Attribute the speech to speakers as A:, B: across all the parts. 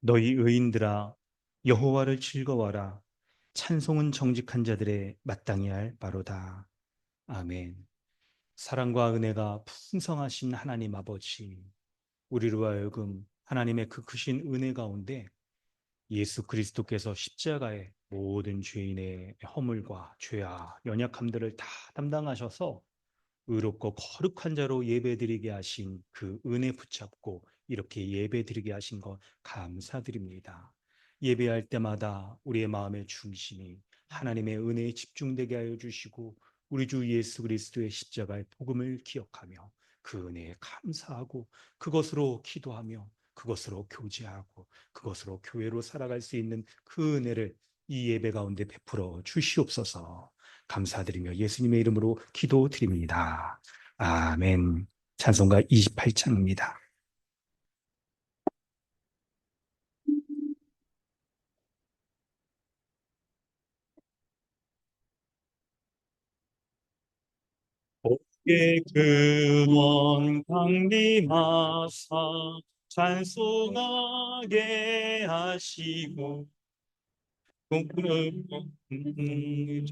A: 너희 의인들아 여호와를 즐거워하라. 찬송은 정직한 자들의 마땅히 할 바로다. 아멘. 사랑과 은혜가 풍성하신 하나님 아버지, 우리로 하여금 하나님의 그 크신 은혜 가운데 예수 그리스도께서 십자가에 모든 죄인의 허물과 죄와 연약함들을 다 담당하셔서 의롭고 거룩한 자로 예배드리게 하신 그 은혜 붙잡고 이렇게 예배드리게 하신 것 감사드립니다. 예배할 때마다 우리의 마음의 중심이 하나님의 은혜에 집중되게 하여 주시고 우리 주 예수 그리스도의 십자가의 복음을 기억하며 그 은혜에 감사하고 그것으로 기도하며 그것으로 교제하고 그것으로 교회로 살아갈 수 있는 그 은혜를 이 예배 가운데 베풀어 주시옵소서. 감사드리며 예수님의 이름으로 기도드립니다. 아멘. 찬송가 28장입니다. 복의 근원 강림하사 찬송하게 하시고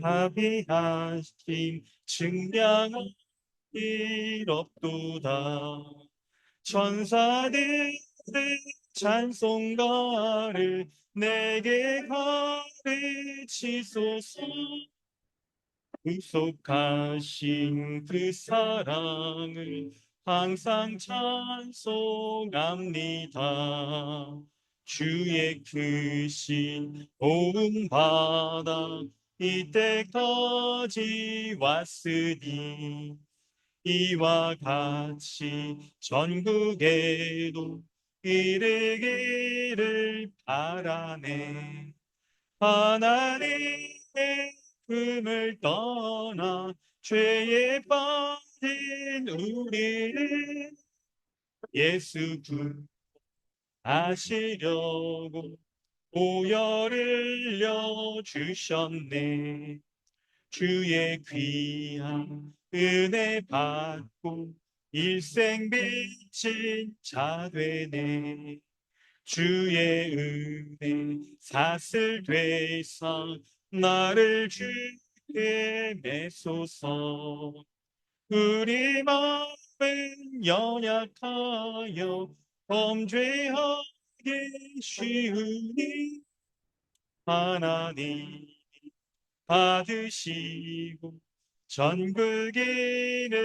A: 자비하심 증량한 일 없도다. 천사들의 찬송가를 내게 가르치소서. 구속하신 그 사랑을 항상 찬송합니다. 주의 크신 도움 받아 이때까지 왔으니 이와 같이 전국에도 이르기를 바라네. 하나님의 품을 떠나 죄에 빠진 우리를 예수 구하시려고 보혈을 흘려주셨네. 주의 귀한 은혜 받고 일생 빚진 자 되네. 주의 은혜 사슬 되사 나를 주께 메소서. 우리 마음은 연약하여 범죄하기 쉬우니 하나님 받으시고 전국인을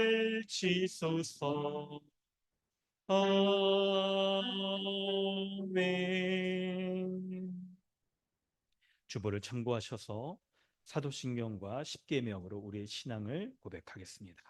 A: 치소서. 아멘. 주보를 참고하셔서 사도신경과 십계명으로 우리의 신앙을 고백하겠습니다.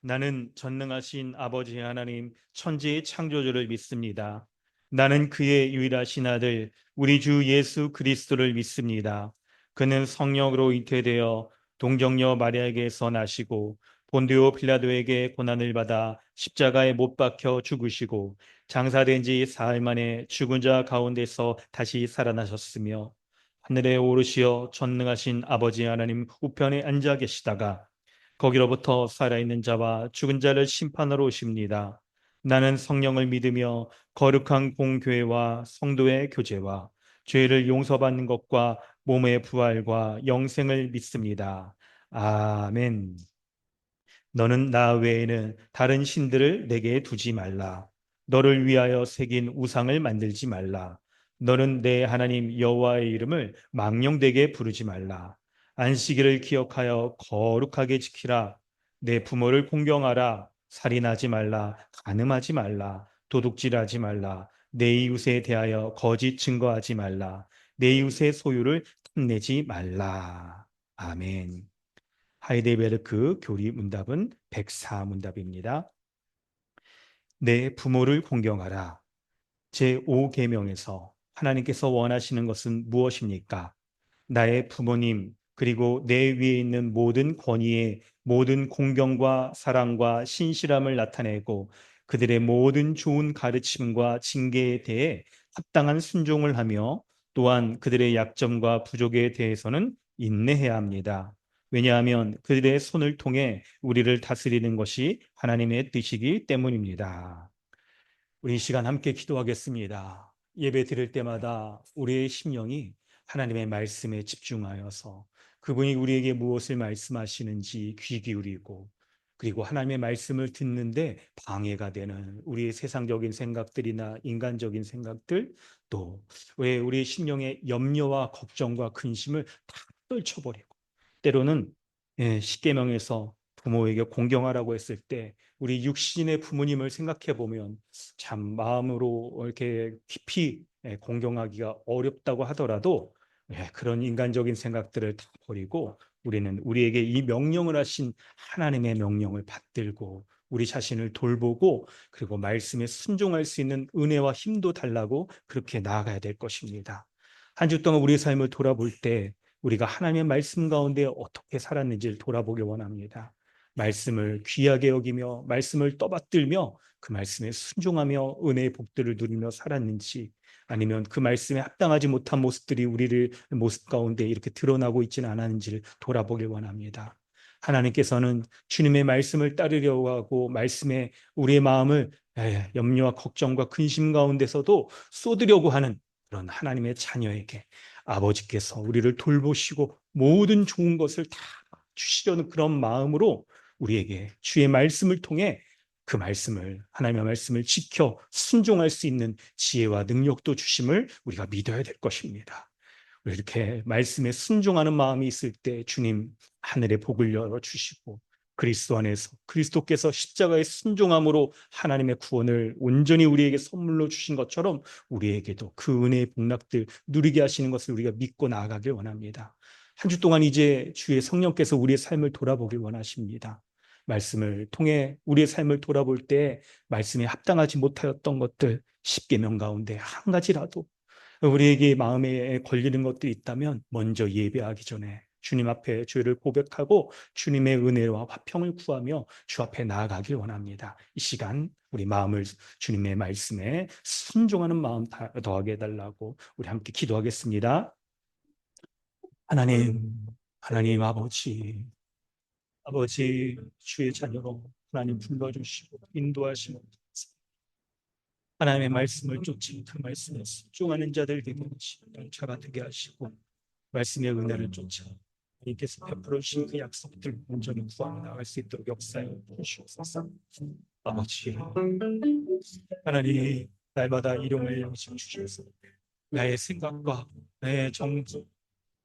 A: 나는 전능하신 아버지 하나님 천지의 창조주를 믿습니다. 나는 그의 유일하신 아들 우리 주 예수 그리스도를 믿습니다. 그는 성령으로 잉태되어 동정녀 마리아에게서 나시고 본디오 빌라도에게 고난을 받아 십자가에 못 박혀 죽으시고 장사된 지 사흘 만에 죽은 자 가운데서 다시 살아나셨으며 하늘에 오르시어 전능하신 아버지 하나님 우편에 앉아 계시다가 거기로부터 살아있는 자와 죽은 자를 심판하러 오십니다. 나는 성령을 믿으며 거룩한 공교회와 성도의 교제와 죄를 용서받는 것과 몸의 부활과 영생을 믿습니다. 아멘. 너는 나 외에는 다른 신들을 내게 두지 말라. 너를 위하여 새긴 우상을 만들지 말라. 너는 내 하나님 여호와의 이름을 망령되게 부르지 말라. 안식일을 기억하여 거룩하게 지키라. 내 부모를 공경하라. 살인하지 말라. 간음하지 말라. 도둑질하지 말라. 내 이웃에 대하여 거짓 증거하지 말라. 내 이웃의 소유를 탐내지 말라. 아멘. 하이데베르크 교리 문답은 104문답입니다. 내 부모를 공경하라. 제5계명에서 하나님께서 원하시는 것은 무엇입니까? 나의 부모님 그리고 내 위에 있는 모든 권위에 모든 공경과 사랑과 신실함을 나타내고 그들의 모든 좋은 가르침과 징계에 대해 합당한 순종을 하며 또한 그들의 약점과 부족에 대해서는 인내해야 합니다. 왜냐하면 그들의 손을 통해 우리를 다스리는 것이 하나님의 뜻이기 때문입니다. 우리 이 시간 함께 기도하겠습니다. 예배 드릴 때마다 우리의 심령이 하나님의 말씀에 집중하여서 그분이 우리에게 무엇을 말씀하시는지 귀 기울이고, 그리고 하나님의 말씀을 듣는데 방해가 되는 우리의 세상적인 생각들이나 인간적인 생각들, 또 왜 우리의 심령의 염려와 걱정과 근심을 다 떨쳐버리고, 때로는 십계명에서 부모에게 공경하라고 했을 때 우리 육신의 부모님을 생각해 보면 참 마음으로 이렇게 깊이 공경하기가 어렵다고 하더라도, 그런 인간적인 생각들을 다 버리고 우리는 우리에게 이 명령을 하신 하나님의 명령을 받들고 우리 자신을 돌보고, 그리고 말씀에 순종할 수 있는 은혜와 힘도 달라고 그렇게 나아가야 될 것입니다. 한 주 동안 우리의 삶을 돌아볼 때 우리가 하나님의 말씀 가운데 어떻게 살았는지를 돌아보길 원합니다. 말씀을 귀하게 여기며 말씀을 떠받들며 그 말씀에 순종하며 은혜의 복들을 누리며 살았는지, 아니면 그 말씀에 합당하지 못한 모습들이 우리를 모습 가운데 이렇게 드러나고 있지는 않았는지를 돌아보길 원합니다. 하나님께서는 주님의 말씀을 따르려고 하고 말씀에 우리의 마음을 염려와 걱정과 근심 가운데서도 쏟으려고 하는 그런 하나님의 자녀에게 아버지께서 우리를 돌보시고 모든 좋은 것을 다 주시려는 그런 마음으로 우리에게 주의 말씀을 통해 그 말씀을, 하나님의 말씀을 지켜 순종할 수 있는 지혜와 능력도 주심을 우리가 믿어야 될 것입니다. 이렇게 말씀에 순종하는 마음이 있을 때 주님 하늘의 복을 열어주시고, 그리스도 안에서 그리스도께서 십자가의 순종함으로 하나님의 구원을 온전히 우리에게 선물로 주신 것처럼 우리에게도 그 은혜의 복락들 누리게 하시는 것을 우리가 믿고 나아가길 원합니다. 한 주 동안 이제 주의 성령께서 우리의 삶을 돌아보길 원하십니다. 말씀을 통해 우리의 삶을 돌아볼 때 말씀에 합당하지 못하였던 것들, 십계명 가운데 한 가지라도 우리에게 마음에 걸리는 것들이 있다면 먼저 예배하기 전에 주님 앞에 죄를 고백하고 주님의 은혜와 화평을 구하며 주 앞에 나아가길 원합니다. 이 시간 우리 마음을 주님의 말씀에 순종하는 마음 더하게 해달라고 우리 함께 기도하겠습니다. 하나님 아버지 주의 자녀로 하나님 불러주시고 인도하시고 하나님의 말씀을 쫓지 그 말씀에 순종하는 자들 되게 하시고 자가 되게 하시고 말씀의 은혜를 쫓아 하나님께서 베풀어 주신 그 약속들 온전히 구하며 나갈 수 있도록 역사해 주시옵소서. 아버지 하나님, 날마다 일용할 양식 주셔서 나의 생각과 나의 정서,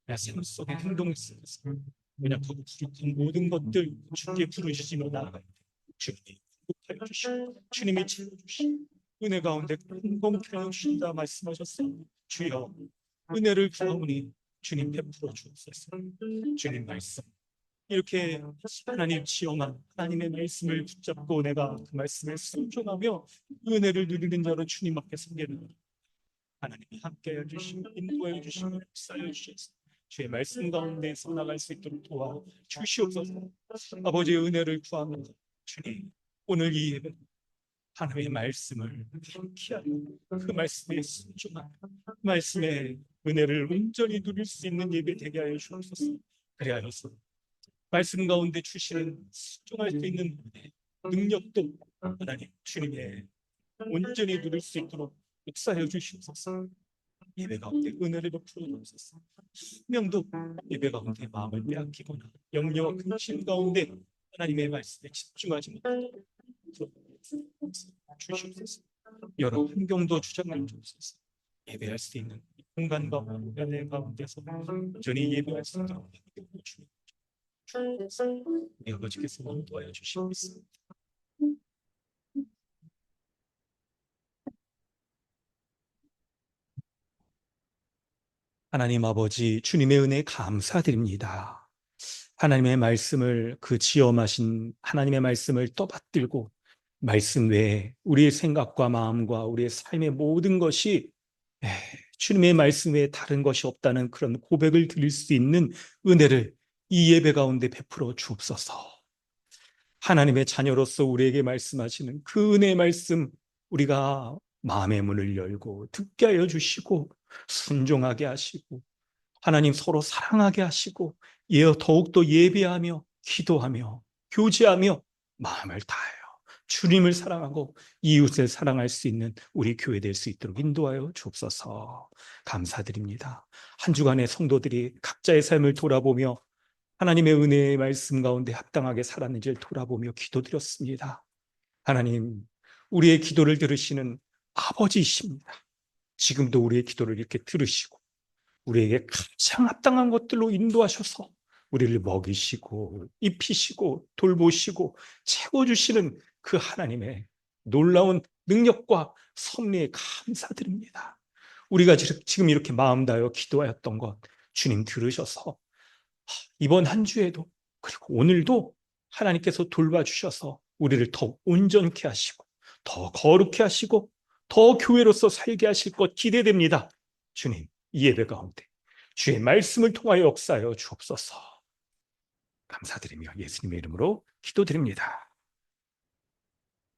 A: 나의 삶 속의 행동 속에서 연약하고 부족한 모든 것들 주께 부르시며 나아갈 때 주님이 공급하여 주시고 주님이 채워주시고 은혜 가운데 공공케 하여 주신다 말씀하셨어요. 주여 은혜를 구하오니 주님 베풀어 주옵소서. 주님 말씀 이렇게 하나님 지엄한 하나님의 말씀을 붙잡고 내가 그 말씀에 순종하며 은혜를 누리는 자로 주님 앞에 서게는 하나님이 함께해 주시고 인도해 주시고 역사해 주셔서 주의 말씀 가운데서 나갈 수 있도록 도와 주시옵소서. 아버지의 은혜를 구합니다. 주님 오늘 이 예배 하나님의 말씀을 함께하여 그 말씀에 순종하며 말씀의 은혜를 온전히 누릴 수 있는 예배 되게 하여 주옵소서. 그리하여서 말씀 가운데 주시는 순종할 수 있는 은혜, 능력도 하나님 주님의 온전히 누릴 수 있도록 역사해 주시옵소서. 예배 가운데 은혜를 베풀어 주옵소서. 명도 예배 가운데 마음을 빼앗기거나 염려와 근심 가운데 하나님의 말씀에 집중하지 못하도록 주시옵소서. 여러 환경도 주장할 주옵소서. 예배할 수 있는 공간과 공간의 가운데서 온전히 예배할 수 있도록 주님 아버지께서 인도하여 주시옵소서. 하나님 아버지 주님의 은혜에 감사드립니다. 하나님의 말씀을 그 지엄하신 하나님의 말씀을 떠받들고 말씀 외에 우리의 생각과 마음과 우리의 삶의 모든 것이 에, 주님의 말씀 외에 다른 것이 없다는 그런 고백을 드릴 수 있는 은혜를 이 예배 가운데 베풀어 주옵소서. 하나님의 자녀로서 우리에게 말씀하시는 그 은혜의 말씀 우리가 마음의 문을 열고 듣게 하여 주시고 순종하게 하시고 하나님 서로 사랑하게 하시고 더욱더 예배하며 기도하며 교제하며 마음을 다하여 주님을 사랑하고 이웃을 사랑할 수 있는 우리 교회 될 수 있도록 인도하여 주옵소서. 감사드립니다. 한 주간의 성도들이 각자의 삶을 돌아보며 하나님의 은혜의 말씀 가운데 합당하게 살았는지를 돌아보며 기도드렸습니다. 하나님, 우리의 기도를 들으시는 아버지이십니다. 지금도 우리의 기도를 이렇게 들으시고 우리에게 가장 합당한 것들로 인도하셔서 우리를 먹이시고 입히시고 돌보시고 채워주시는 그 하나님의 놀라운 능력과 섭리에 감사드립니다. 우리가 지금 이렇게 마음 다하여 기도하였던 것 주님 들으셔서 이번 한 주에도 그리고 오늘도 하나님께서 돌봐주셔서 우리를 더 온전케 하시고 더 거룩케 하시고 더 교회로서 살게 하실 것 기대됩니다. 주님, 이 예배 가운데 주의 말씀을 통하여 역사하여 주옵소서. 감사드리며 예수님의 이름으로 기도드립니다.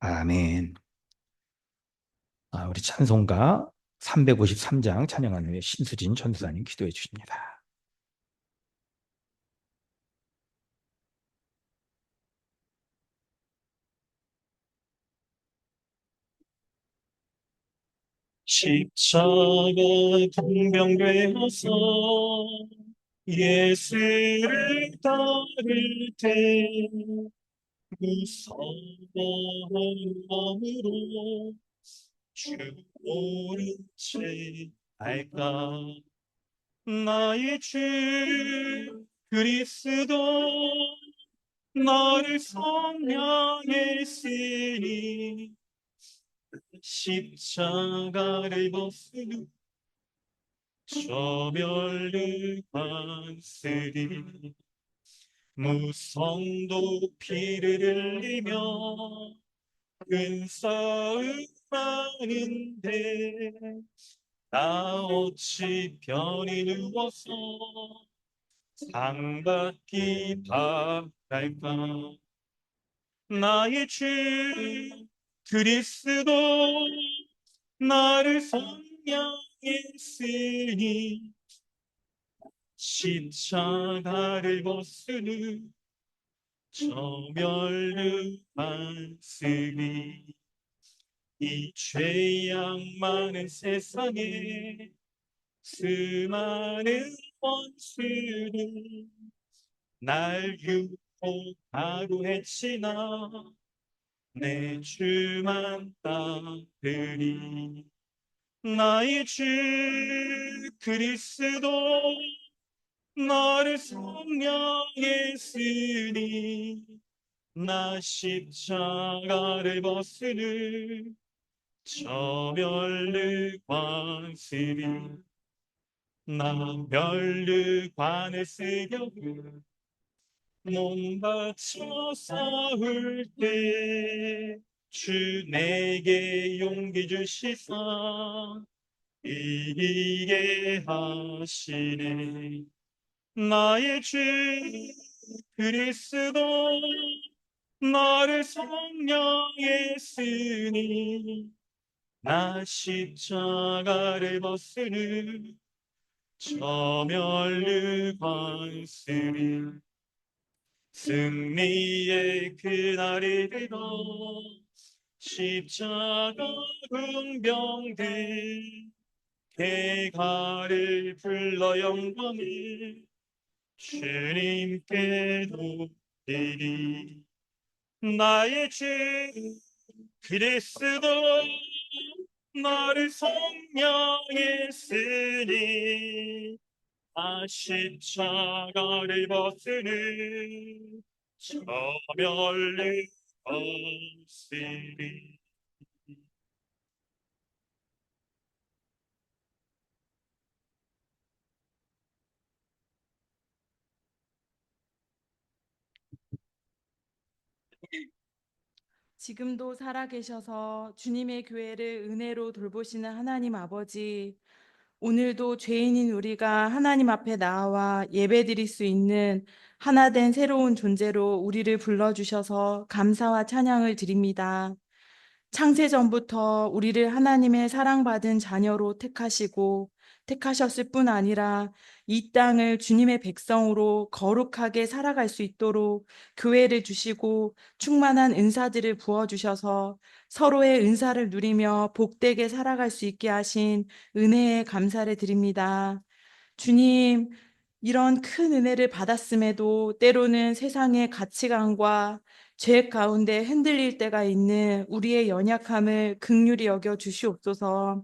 A: 아멘. 우리 찬송가 353장 찬양하는 후에 신수진 전도사님 기도해 주십니다. 십자가 동병되어서 예수를 따를 때 무서워하는 마음으로 주 모른 채 알까. 나의 주 그리스도 나를 성량했으니 십자가를 벗으니 저멸을 받으리. 무성도 피를 흘리며 큰 싸움 하는데 나 어찌 편히 누워서 상받기 바랄까. 나의 주 그리스도 나를 성량했으니 십자가를 벗으니 저멸을 받으리. 이 죄악 많은 세상에 수많은 원수들 날 유혹하고 해치나 내 주만 따르리. 나의 주 그리스도 나를 성량했으니 나 십자가를 벗으니 저멸를 받으리. 나 멸류관을 쓰려고 몸 바쳐 싸울 때 주 내게 용기 주시사 이기게 하시네. 나의 주 그리스도 나를 성량했으니 나 십자가를 벗으니 저멸을 받으리. 승리의 그날이 되어 십자가 군병대 대가를 불러 영광을 주님께 돌리리. 나의 주 그리스도 나를 성량했으니 나 십자가를 벗으니 저멸을 벗으리.
B: 지금도 살아계셔서 주님의 교회를 은혜로 돌보시는 하나님 아버지, 오늘도 죄인인 우리가 하나님 앞에 나와 예배드릴 수 있는 하나된 새로운 존재로 우리를 불러주셔서 감사와 찬양을 드립니다. 창세전부터 우리를 하나님의 사랑받은 자녀로 택하시고 택하셨을 뿐 아니라 이 땅을 주님의 백성으로 거룩하게 살아갈 수 있도록 교회를 주시고 충만한 은사들을 부어주셔서 서로의 은사를 누리며 복되게 살아갈 수 있게 하신 은혜에 감사를 드립니다. 주님, 이런 큰 은혜를 받았음에도 때로는 세상의 가치관과 죄 가운데 흔들릴 때가 있는 우리의 연약함을 긍휼히 여겨 주시옵소서.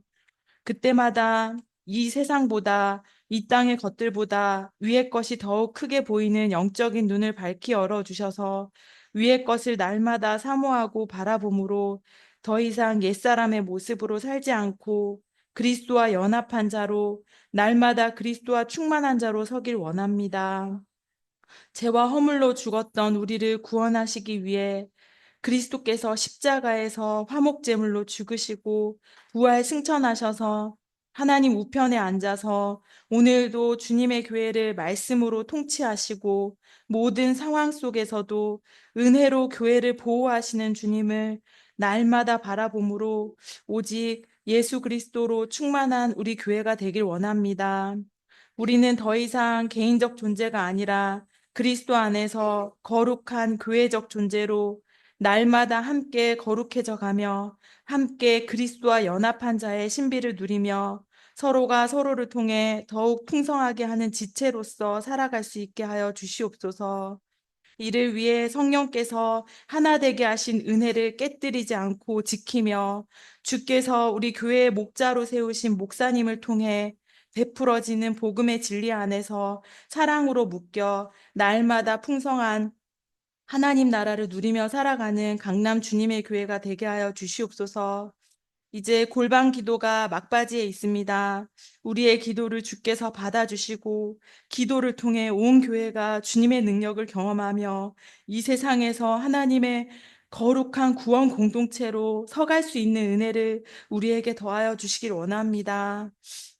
B: 그때마다 이 세상보다 이 땅의 것들보다 위의 것이 더욱 크게 보이는 영적인 눈을 밝히 열어 주셔서 위의 것을 날마다 사모하고 바라봄으로 더 이상 옛사람의 모습으로 살지 않고 그리스도와 연합한 자로 날마다 그리스도와 충만한 자로 서길 원합니다. 죄와 허물로 죽었던 우리를 구원하시기 위해 그리스도께서 십자가에서 화목제물로 죽으시고 부활 승천하셔서 하나님 우편에 앉아서 오늘도 주님의 교회를 말씀으로 통치하시고 모든 상황 속에서도 은혜로 교회를 보호하시는 주님을 날마다 바라봄으로 오직 예수 그리스도로 충만한 우리 교회가 되길 원합니다. 우리는 더 이상 개인적 존재가 아니라 그리스도 안에서 거룩한 교회적 존재로 날마다 함께 거룩해져 가며 함께 그리스도와 연합한 자의 신비를 누리며 서로가 서로를 통해 더욱 풍성하게 하는 지체로서 살아갈 수 있게 하여 주시옵소서. 이를 위해 성령께서 하나 되게 하신 은혜를 깨뜨리지 않고 지키며 주께서 우리 교회의 목자로 세우신 목사님을 통해 베풀어지는 복음의 진리 안에서 사랑으로 묶여 날마다 풍성한 하나님 나라를 누리며 살아가는 강남 주님의 교회가 되게 하여 주시옵소서. 이제 골방 기도가 막바지에 있습니다. 우리의 기도를 주께서 받아주시고 기도를 통해 온 교회가 주님의 능력을 경험하며 이 세상에서 하나님의 거룩한 구원 공동체로 서갈 수 있는 은혜를 우리에게 더하여 주시길 원합니다.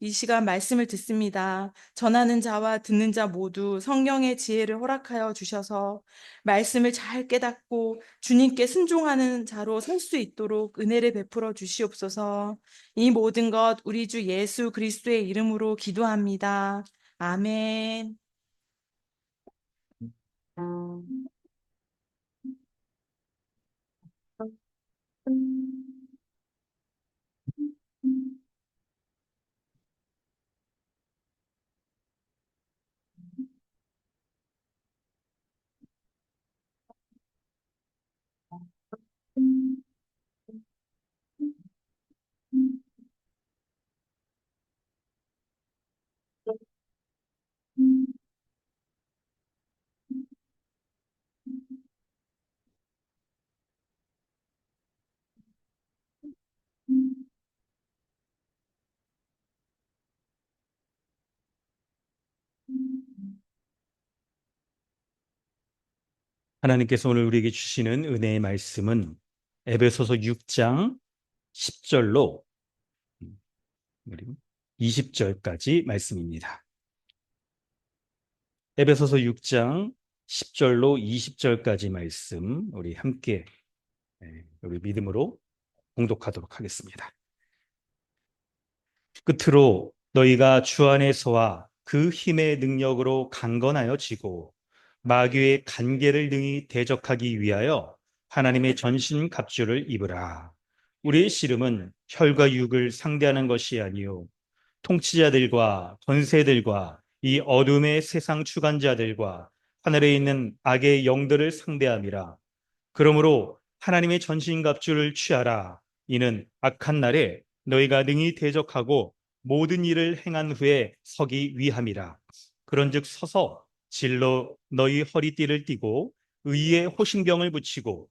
B: 이 시간 말씀을 듣습니다. 전하는 자와 듣는 자 모두 성령의 지혜를 허락하여 주셔서 말씀을 잘 깨닫고 주님께 순종하는 자로 설 수 있도록 은혜를 베풀어 주시옵소서. 이 모든 것 우리 주 예수 그리스도의 이름으로 기도합니다. 아멘.
A: 하나님께서 오늘 우리에게 주시는 은혜의 말씀은 에베소서 6장 10절로 20절까지 말씀입니다. 에베소서 6장 10절로 20절까지 말씀 우리 함께 우리 믿음으로 봉독하도록 하겠습니다. 끝으로 너희가 주 안에서와 그 힘의 능력으로 강건하여 지고 마귀의 간계를 능히 대적하기 위하여 하나님의 전신 갑주를 입으라. 우리의 씨름은 혈과 육을 상대하는 것이 아니요 통치자들과 권세들과 이 어둠의 세상 주관자들과 하늘에 있는 악의 영들을 상대함이라. 그러므로 하나님의 전신갑주를 취하라. 이는 악한 날에 너희가 능히 대적하고 모든 일을 행한 후에 서기 위함이라. 그런즉 서서 진로 너희 허리띠를 띠고 의의 호심경을 붙이고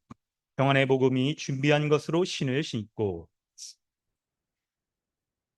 A: 평안의 복음이 준비한 것으로 신을 신고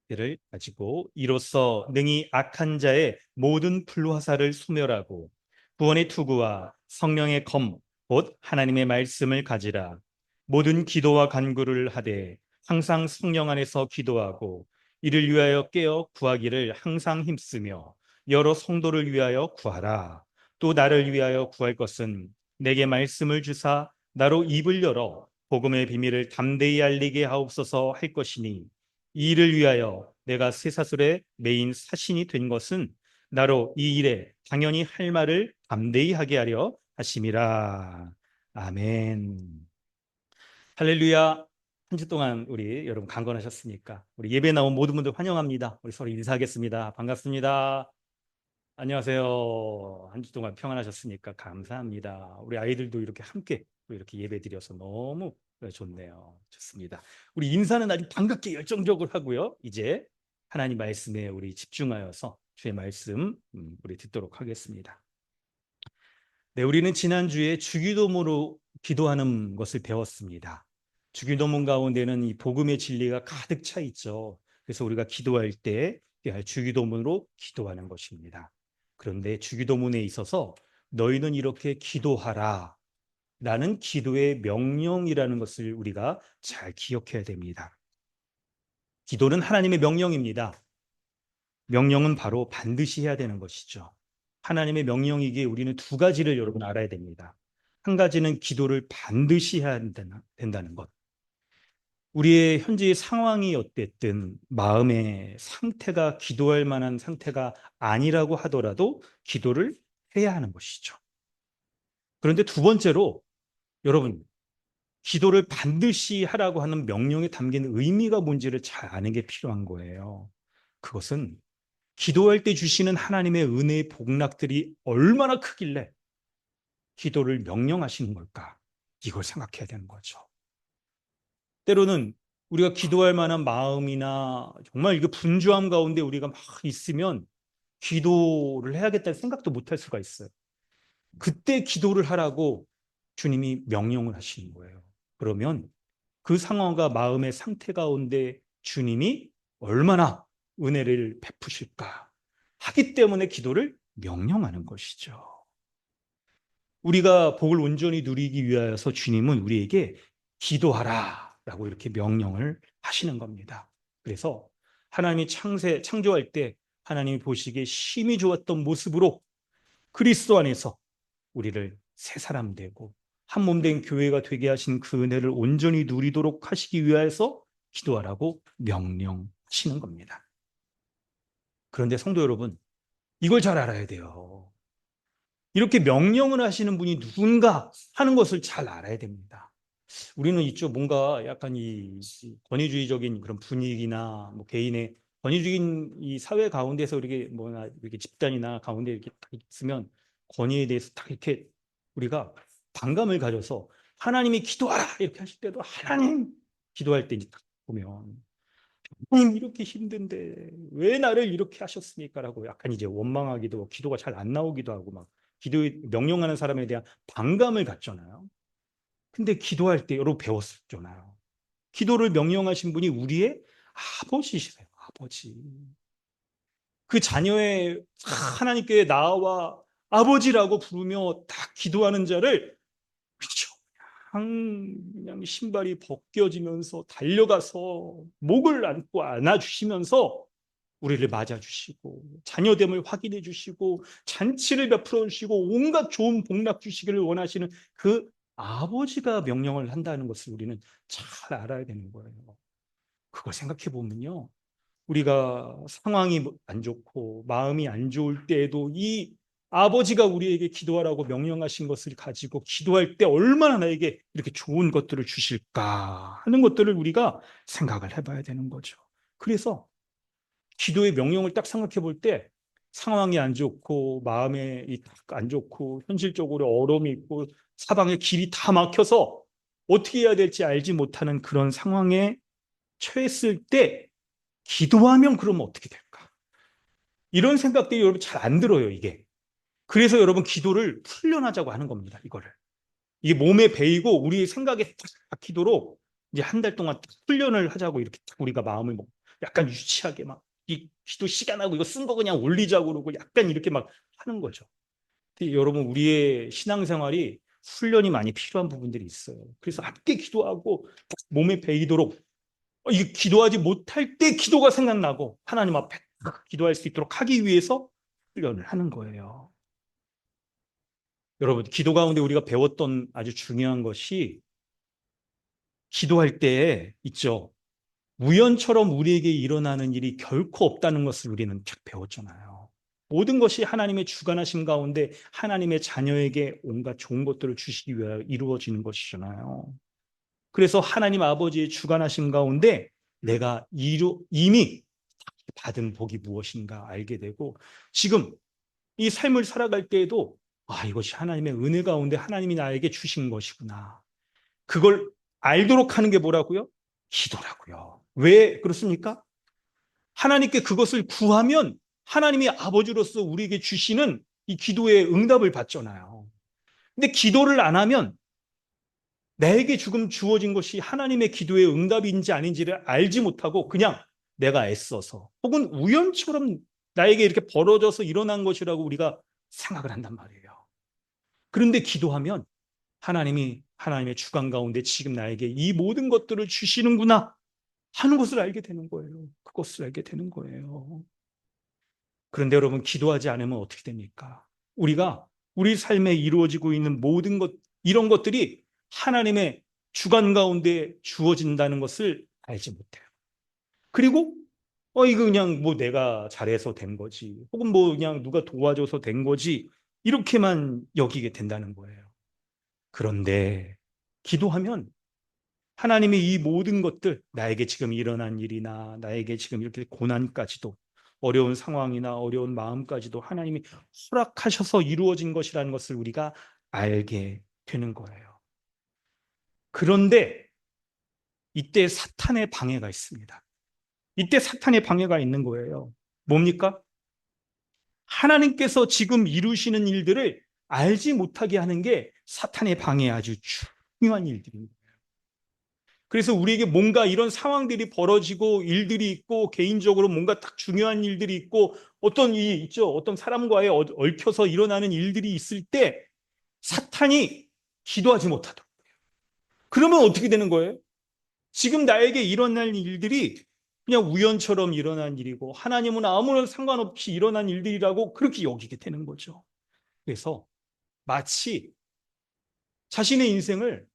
A: 를 가지고 이로써 능히 악한 자의 모든 불화살을 소멸하고 구원의 투구와 성령의 검 곧 하나님의 말씀을 가지라. 모든 기도와 간구를 하되 항상 성령 안에서 기도하고 이를 위하여 깨어 구하기를 항상 힘쓰며 여러 성도를 위하여 구하라. 또 나를 위하여 구할 것은 내게 말씀을 주사 나로 입을 열어 복음의 비밀을 담대히 알리게 하옵소서 할 것이니 이 일을 위하여 내가 쇠사슬에 매인 사신이 된 것은 나로 이 일에 당연히 할 말을 담대히 하게 하려 하심이라. 아멘. 할렐루야. 한 주 동안 우리 여러분 강건하셨습니까? 우리 예배 나온 모든 분들 환영합니다. 우리 서로 인사하겠습니다. 반갑습니다. 안녕하세요. 한 주 동안 평안하셨습니까? 감사합니다. 우리 아이들도 이렇게 함께 또 이렇게 예배 드려서 너무 좋네요. 좋습니다. 우리 인사는 아주 반갑게 열정적으로 하고요. 이제 하나님 말씀에 우리 집중하여서 주의 말씀 우리 듣도록 하겠습니다. 네, 우리는 지난주에 주기도문으로 기도하는 것을 배웠습니다. 주기도문 가운데는 이 복음의 진리가 가득 차 있죠. 그래서 우리가 기도할 때 주기도문으로 기도하는 것입니다. 그런데 주기도문에 있어서 너희는 이렇게 기도하라 라는 기도의 명령이라는 것을 우리가 잘 기억해야 됩니다. 기도는 하나님의 명령입니다. 명령은 바로 반드시 해야 되는 것이죠. 하나님의 명령이기에 우리는 두 가지를 여러분 알아야 됩니다. 한 가지는 기도를 반드시 해야 된다는 것. 우리의 현재의 상황이 어땠든 마음의 상태가 기도할 만한 상태가 아니라고 하더라도 기도를 해야 하는 것이죠. 그런데 두 번째로 여러분, 기도를 반드시 하라고 하는 명령에 담긴 의미가 뭔지를 잘 아는 게 필요한 거예요. 그것은 기도할 때 주시는 하나님의 은혜의 복락들이 얼마나 크길래 기도를 명령하시는 걸까? 이걸 생각해야 되는 거죠. 때로는 우리가 기도할 만한 마음이나 정말 이거 분주함 가운데 우리가 막 있으면 기도를 해야겠다는 생각도 못 할 수가 있어요. 그때 기도를 하라고 주님이 명령을 하시는 거예요. 그러면 그 상황과 마음의 상태 가운데 주님이 얼마나 은혜를 베푸실까 하기 때문에 기도를 명령하는 것이죠. 우리가 복을 온전히 누리기 위하여서 주님은 우리에게 기도하라 라고 이렇게 명령을 하시는 겁니다. 그래서 하나님이 창조할 때 하나님이 보시기에 심히 좋았던 모습으로 그리스도 안에서 우리를 새 사람 되고 한 몸 된 교회가 되게 하신 그 은혜를 온전히 누리도록 하시기 위하여서 기도하라고 명령하시는 겁니다. 그런데 성도 여러분, 이걸 잘 알아야 돼요. 이렇게 명령을 하시는 분이 누군가 하는 것을 잘 알아야 됩니다. 우리는 이쪽 뭔가 약간 이 권위주의적인 그런 분위기나 뭐 개인의 권위적인 이 사회 가운데서 이렇게 뭐나 이렇게 집단이나 가운데 이렇게 딱 있으면 권위에 대해서 딱 이렇게 우리가 반감을 가져서 하나님이 기도하라 이렇게 하실 때도 하나님 기도할 때 이제 딱 보면 하나님 이렇게 힘든데 왜 나를 이렇게 하셨습니까? 라고 약간 이제 원망하기도 하고 기도가 잘 안 나오기도 하고 막 기도에 명령하는 사람에 대한 반감을 갖잖아요. 근데 기도할 때 여러분 배웠었잖아요. 기도를 명령하신 분이 우리의 아버지시세요. 아버지. 그 자녀의 하나님께 나와 아버지라고 부르며 딱 기도하는 자를 그렇죠. 그냥 신발이 벗겨지면서 달려가서 목을 안고 안아주시면서 우리를 맞아주시고 자녀됨을 확인해 주시고 잔치를 베풀어 주시고 온갖 좋은 복락 주시기를 원하시는 그 아버지가 명령을 한다는 것을 우리는 잘 알아야 되는 거예요. 그걸 생각해 보면요. 우리가 상황이 안 좋고 마음이 안 좋을 때에도 이 아버지가 우리에게 기도하라고 명령하신 것을 가지고 기도할 때 얼마나 나에게 이렇게 좋은 것들을 주실까 하는 것들을 우리가 생각을 해봐야 되는 거죠. 그래서 기도의 명령을 딱 생각해 볼 때 상황이 안 좋고 마음에 안 좋고 현실적으로 어려움이 있고 사방에 길이 다 막혀서 어떻게 해야 될지 알지 못하는 그런 상황에 처했을 때 기도하면 그러면 어떻게 될까? 이런 생각들이 여러분 잘 안 들어요, 이게. 그래서 여러분 기도를 훈련하자고 하는 겁니다, 이거를. 이게 몸에 배이고 우리의 생각에 딱 박히도록 이제 한 달 동안 훈련을 하자고 이렇게 딱 우리가 마음을 뭐 약간 유치하게 막 이 기도 시간하고 이거 쓴 거 그냥 올리자고 그러고 약간 이렇게 막 하는 거죠. 여러분 우리의 신앙생활이 훈련이 많이 필요한 부분들이 있어요. 그래서 함께 기도하고 몸에 배이도록 이 기도하지 못할 때 기도가 생각나고 하나님 앞에 기도할 수 있도록 하기 위해서 훈련을 하는 거예요. 여러분 기도 가운데 우리가 배웠던 아주 중요한 것이 기도할 때 있죠. 우연처럼 우리에게 일어나는 일이 결코 없다는 것을 우리는 딱 배웠잖아요. 모든 것이 하나님의 주관하심 가운데 하나님의 자녀에게 온갖 좋은 것들을 주시기 위하여 이루어지는 것이잖아요. 그래서 하나님 아버지의 주관하심 가운데 내가 이미 받은 복이 무엇인가 알게 되고, 지금 이 삶을 살아갈 때에도 이것이 하나님의 은혜 가운데 하나님이 나에게 주신 것이구나. 그걸 알도록 하는 게 뭐라고요? 기도라고요. 왜 그렇습니까? 하나님께 그것을 구하면 하나님이 아버지로서 우리에게 주시는 이 기도의 응답을 받잖아요. 근데 기도를 안 하면 나에게 지금 주어진 것이 하나님의 기도의 응답인지 아닌지를 알지 못하고 그냥 내가 애써서 혹은 우연처럼 나에게 이렇게 벌어져서 일어난 것이라고 우리가 생각을 한단 말이에요. 그런데 기도하면 하나님이 하나님의 주관 가운데 지금 나에게 이 모든 것들을 주시는구나 하는 것을 알게 되는 거예요. 그것을 알게 되는 거예요. 그런데 여러분, 기도하지 않으면 어떻게 됩니까? 우리가 우리 삶에 이루어지고 있는 모든 것, 이런 것들이 하나님의 주관 가운데 주어진다는 것을 알지 못해요. 그리고 이거 그냥 뭐 내가 잘해서 된 거지, 혹은 뭐 그냥 누가 도와줘서 된 거지, 이렇게만 여기게 된다는 거예요. 그런데 기도하면 하나님이 이 모든 것들, 나에게 지금 일어난 일이나 나에게 지금 이렇게 고난까지도, 어려운 상황이나 어려운 마음까지도 하나님이 허락하셔서 이루어진 것이라는 것을 우리가 알게 되는 거예요. 그런데 이때 사탄의 방해가 있습니다. 이때 사탄의 방해가 있는 거예요. 뭡니까? 하나님께서 지금 이루시는 일들을 알지 못하게 하는 게 사탄의 방해의 아주 중요한 일들입니다. 그래서 우리에게 뭔가 이런 상황들이 벌어지고 일들이 있고 개인적으로 뭔가 딱 중요한 일들이 있고 어떤 일이 있죠. 어떤 사람과의 얽혀서 일어나는 일들이 있을 때 사탄이 기도하지 못하도록. 그러면 어떻게 되는 거예요? 지금 나에게 일어날 일들이 그냥 우연처럼 일어난 일이고 하나님은 아무런 상관없이 일어난 일들이라고 그렇게 여기게 되는 거죠. 그래서 마치 자신의 인생을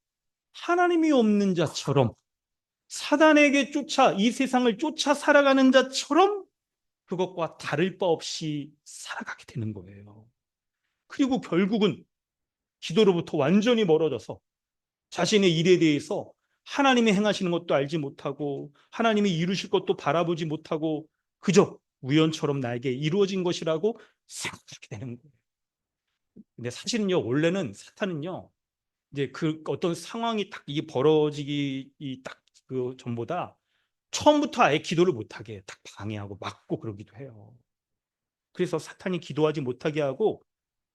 A: 하나님이 없는 자처럼, 사단에게 이 세상을 쫓아 살아가는 자처럼 그것과 다를 바 없이 살아가게 되는 거예요. 그리고 결국은 기도로부터 완전히 멀어져서 자신의 일에 대해서 하나님이 행하시는 것도 알지 못하고 하나님이 이루실 것도 바라보지 못하고 그저 우연처럼 나에게 이루어진 것이라고 생각하게 되는 거예요. 근데 사실은요, 원래는 사탄은요, 이제 그 어떤 상황이 딱 이게 벌어지기 딱 그 전보다 처음부터 아예 기도를 못하게 딱 방해하고 막고 그러기도 해요. 그래서 사탄이 기도하지 못하게 하고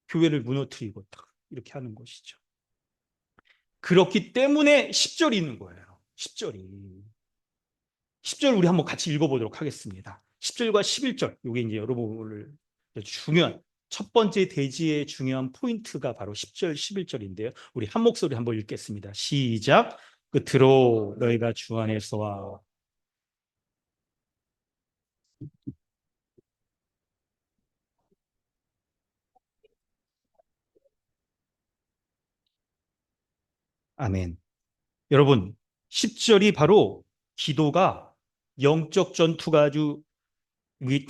A: 교회를 무너뜨리고 딱 이렇게 하는 것이죠. 그렇기 때문에 10절이 있는 거예요. 10절이. 10절 우리 한번 같이 읽어보도록 하겠습니다. 10절과 11절. 이게 이제 여러분을 중요한 첫 번째 대지의 중요한 포인트가 바로 10절, 11절인데요. 우리 한 목소리 한번 읽겠습니다. 시작. 끝으로 너희가 주 안에서와 아멘. 여러분, 10절이 바로 기도가 영적 전투가 아주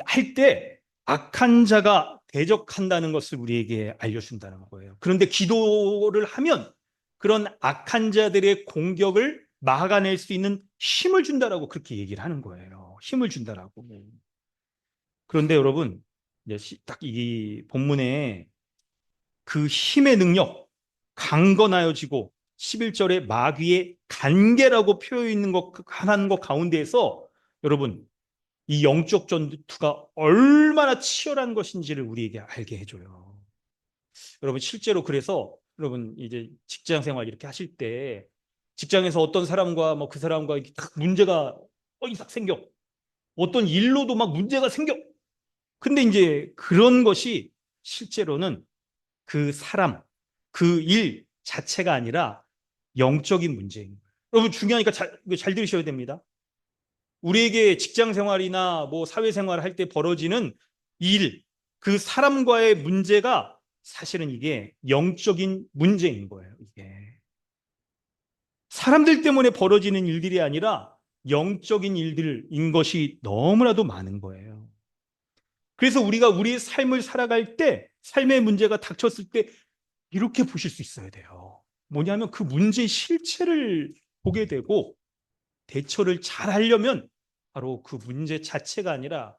A: 할 때 악한 자가 대적한다는 것을 우리에게 알려준다는 거예요. 그런데 기도를 하면 그런 악한 자들의 공격을 막아낼 수 있는 힘을 준다라고 그렇게 얘기를 하는 거예요. 힘을 준다라고. 그런데 여러분, 이제 딱 이 본문에 그 힘의 능력, 강건하여지고 11절에 마귀의 간계라고 하는 것 가운데에서 여러분, 이 영적 전투가 얼마나 치열한 것인지를 우리에게 알게 해줘요. 여러분, 실제로 그래서 여러분 이제 직장 생활 이렇게 하실 때 직장에서 어떤 사람과 뭐 그 사람과 이렇게 딱 문제가 이삭 생겨. 어떤 일로도 막 문제가 생겨. 근데 이제 그런 것이 실제로는 그 사람, 그 일 자체가 아니라 영적인 문제인 거예요. 여러분, 중요하니까 잘 들으셔야 됩니다. 우리에게 직장 생활이나 뭐 사회생활을 할 때 벌어지는 일, 그 사람과의 문제가 사실은 이게 영적인 문제인 거예요. 이게 사람들 때문에 벌어지는 일들이 아니라 영적인 일들인 것이 너무나도 많은 거예요. 그래서 우리가 우리의 삶을 살아갈 때, 삶의 문제가 닥쳤을 때 이렇게 보실 수 있어야 돼요. 뭐냐면 그 문제의 실체를 보게 되고 대처를 잘 하려면 바로 그 문제 자체가 아니라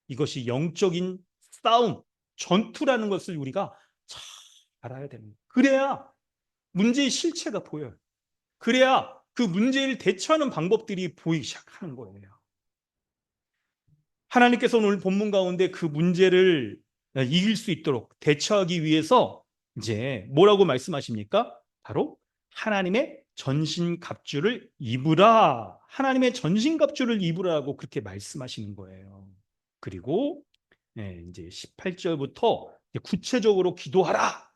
A: 이것이 영적인 싸움, 전투라는 것을 우리가 잘 알아야 됩니다. 그래야 문제의 실체가 보여요. 그래야 그 문제를 대처하는 방법들이 보이기 시작하는 거예요. 하나님께서 오늘 본문 가운데 그 문제를 이길 수 있도록 대처하기 위해서 이제 뭐라고 말씀하십니까? 바로 하나님의 전신갑주를 입으라. 하나님의 전신갑주를 입으라고 그렇게 말씀하시는 거예요. 그리고 이제 18절부터 구체적으로 기도하라.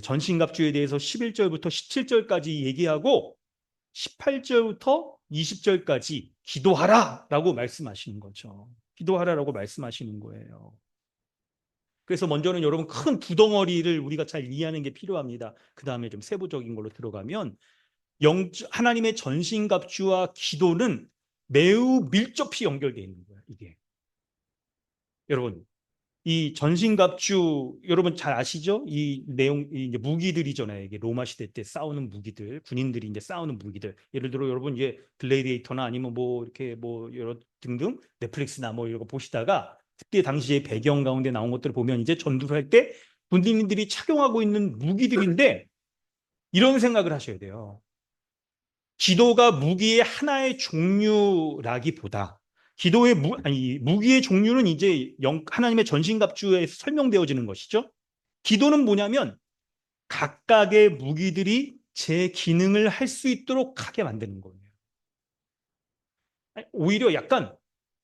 A: 전신갑주에 대해서 11절부터 17절까지 얘기하고 18절부터 20절까지 기도하라라고 말씀하시는 거죠. 기도하라라고 말씀하시는 거예요. 그래서 먼저는 여러분 큰 두 덩어리를 우리가 잘 이해하는 게 필요합니다. 그 다음에 좀 세부적인 걸로 들어가면 하나님의 전신갑주와 기도는 매우 밀접히 연결되어 있는 거예요. 이게 여러분 이 전신갑주 여러분 잘 아시죠? 이 내용 이제 무기들이잖아요. 이게 로마 시대 때 싸우는 무기들, 군인들이 이제 싸우는 무기들. 예를 들어 여러분 이제 글래디에이터나 아니면 뭐 이렇게 뭐 여러 등등 넷플릭스나 뭐 이런 거 보시다가 그때 당시에 배경 가운데 나온 것들을 보면 이제 전투를 할 때 군인들이 착용하고 있는 무기들인데 이런 생각을 하셔야 돼요. 기도가 무기의 하나의 종류라기보다 기도의 무기의 종류는 이제 하나님의 전신갑주에 설명되어지는 것이죠. 기도는 뭐냐면 각각의 무기들이 제 기능을 할 수 있도록 하게 만드는 거예요. 오히려 약간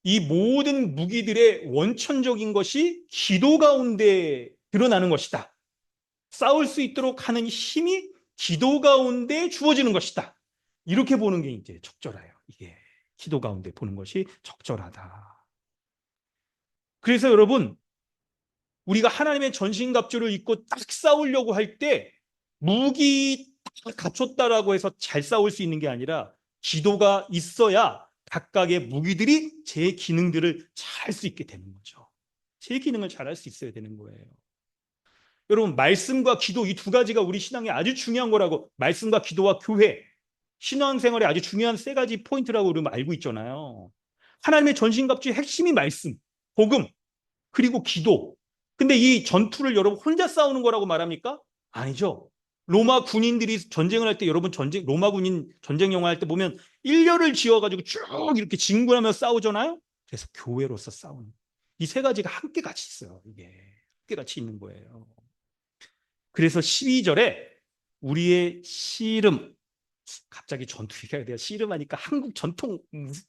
A: 이 모든 무기들의 원천적인 것이 기도 가운데 드러나는 것이다. 싸울 수 있도록 하는 힘이 기도 가운데 주어지는 것이다. 이렇게 보는 게 이제 적절해요. 이게 기도 가운데 보는 것이 적절하다. 그래서 여러분 우리가 하나님의 전신갑주를 입고 딱 싸우려고 할 때 무기 딱 갖췄다라고 해서 잘 싸울 수 있는 게 아니라 기도가 있어야 각각의 무기들이 제 기능들을 잘 할 수 있게 되는 거죠. 제 기능을 잘 할 수 있어야 되는 거예요. 여러분 말씀과 기도 이 두 가지가 우리 신앙에 아주 중요한 거라고 말씀과 기도와 교회 신앙생활에 아주 중요한 세 가지 포인트라고 우리는 알고 있잖아요. 하나님의 전신갑주의 핵심이 말씀, 복음, 그리고 기도. 근데 이 전투를 여러분 혼자 싸우는 거라고 말합니까? 아니죠. 로마 군인들이 전쟁을 할 때 여러분 로마 군인 전쟁 영화 할 때 보면 일렬을 지어가지고 쭉 이렇게 진군하며 싸우잖아요. 그래서 교회로서 싸우는 이 세 가지가 함께 같이 있어요. 이게 함께 같이 있는 거예요. 그래서 12절에 우리의 씨름 갑자기 전투 얘기가 돼요. 씨름하니까 한국 전통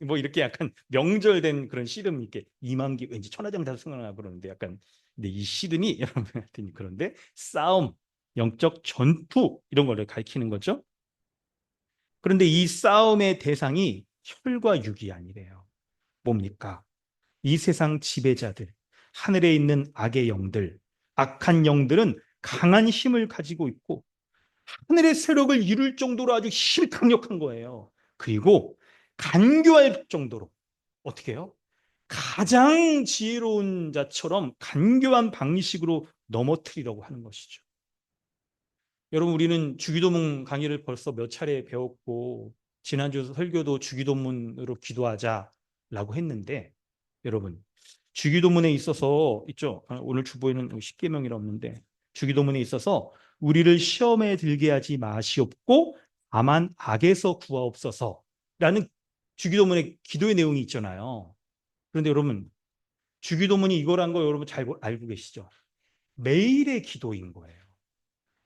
A: 뭐 이렇게 약간 명절된 그런 씨름 이렇게 이만기 왠지 천하장사도 생각나고 그러는데 약간 근데 이 씨름이 여러분한테 그런데 싸움, 영적 전투 이런 거를 가리키는 거죠. 그런데 이 싸움의 대상이 혈과 육이 아니래요. 뭡니까? 이 세상 지배자들, 하늘에 있는 악의 영들, 악한 영들은 강한 힘을 가지고 있고 하늘의 세력을 이룰 정도로 아주 힘이 강력한 거예요. 그리고 간교할 정도로 어떻게 해요? 가장 지혜로운 자처럼 간교한 방식으로 넘어뜨리려고 하는 것이죠. 여러분 우리는 주기도문 강의를 벌써 몇 차례 배웠고 지난주 설교도 주기도문으로 기도하자라고 했는데 여러분 주기도문에 있어서 있죠. 오늘 주보에는 십계명이라 없는데 주기도문에 있어서 우리를 시험에 들게 하지 마시옵고 다만 악에서 구하옵소서라는 주기도문의 기도의 내용이 있잖아요. 그런데 여러분 주기도문이 이거란 거 여러분 잘 알고 계시죠? 매일의 기도인 거예요.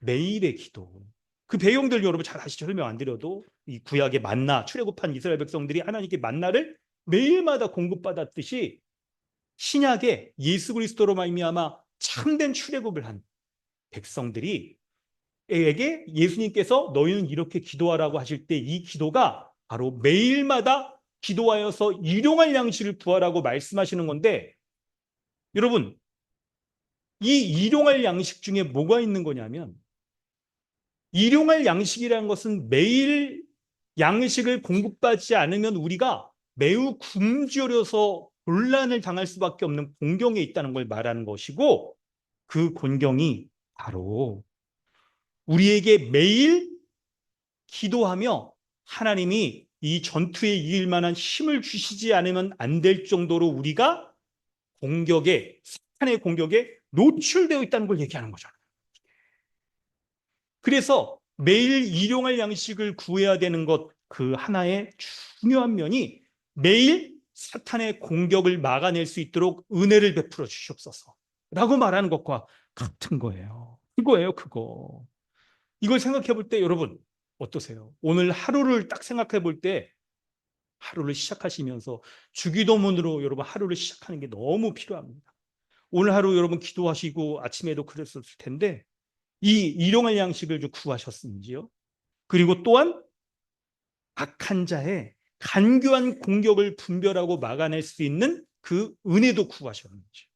A: 매일의 기도. 그 배경들 여러분 잘 아시죠? 설명 안 드려도 이 구약의 만나 출애굽한 이스라엘 백성들이 하나님께 만나를 매일마다 공급받았듯이 신약에 예수 그리스도로 말미암아 참된 출애굽을 한 백성들이 에게 예수님께서 너희는 이렇게 기도하라고 하실 때 이 기도가 바로 매일마다 기도하여서 일용할 양식을 구하라고 말씀하시는 건데 여러분 이 일용할 양식 중에 뭐가 있는 거냐면 일용할 양식이라는 것은 매일 양식을 공급받지 않으면 우리가 매우 굶주려서 곤란을 당할 수밖에 없는 곤경에 있다는 걸 말하는 것이고, 그 곤경이 바로 우리에게 매일 기도하며 하나님이 이 전투에 이길 만한 힘을 주시지 않으면 안 될 정도로 우리가 공격에, 사탄의 공격에 노출되어 있다는 걸 얘기하는 거잖아요. 그래서 매일 일용할 양식을 구해야 되는 것, 그 하나의 중요한 면이 매일 사탄의 공격을 막아낼 수 있도록 은혜를 베풀어 주시옵소서 라고 말하는 것과 같은 거예요. 그거예요, 그거. 이걸 생각해 볼 때 여러분 어떠세요? 오늘 하루를 딱 생각해 볼 때 하루를 시작하시면서 주기도문으로 여러분 하루를 시작하는 게 너무 필요합니다. 오늘 하루 여러분 기도하시고 아침에도 그랬었을 텐데 이 일용할 양식을 좀 구하셨는지요? 그리고 또한 악한 자의 간교한 공격을 분별하고 막아낼 수 있는 그 은혜도 구하셨는지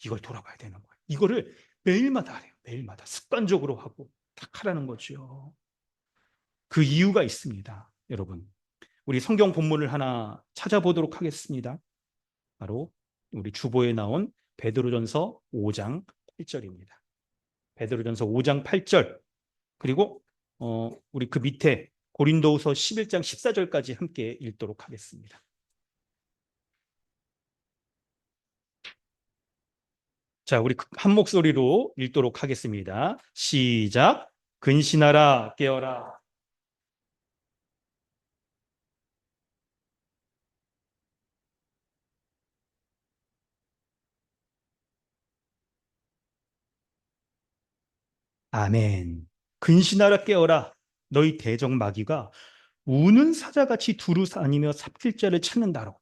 A: 이걸 돌아봐야 되는 거예요. 이거를 매일마다 하래요. 매일마다 습관적으로 하고 딱 하라는 거죠. 그 이유가 있습니다. 여러분, 우리 성경 본문을 하나 찾아보도록 하겠습니다. 바로 우리 주보에 나온 베드로전서 5장 8절입니다. 베드로전서 5장 8절, 그리고 우리 그 밑에 고린도후서 11장 14절까지 함께 읽도록 하겠습니다. 자, 우리 한 목소리로 읽도록 하겠습니다. 시작. 근신하라 깨어라. 아멘. 근신하라 깨어라. 너희 대적 마귀가 우는 사자같이 두루 다니며 삽질 자를 찾는다라고.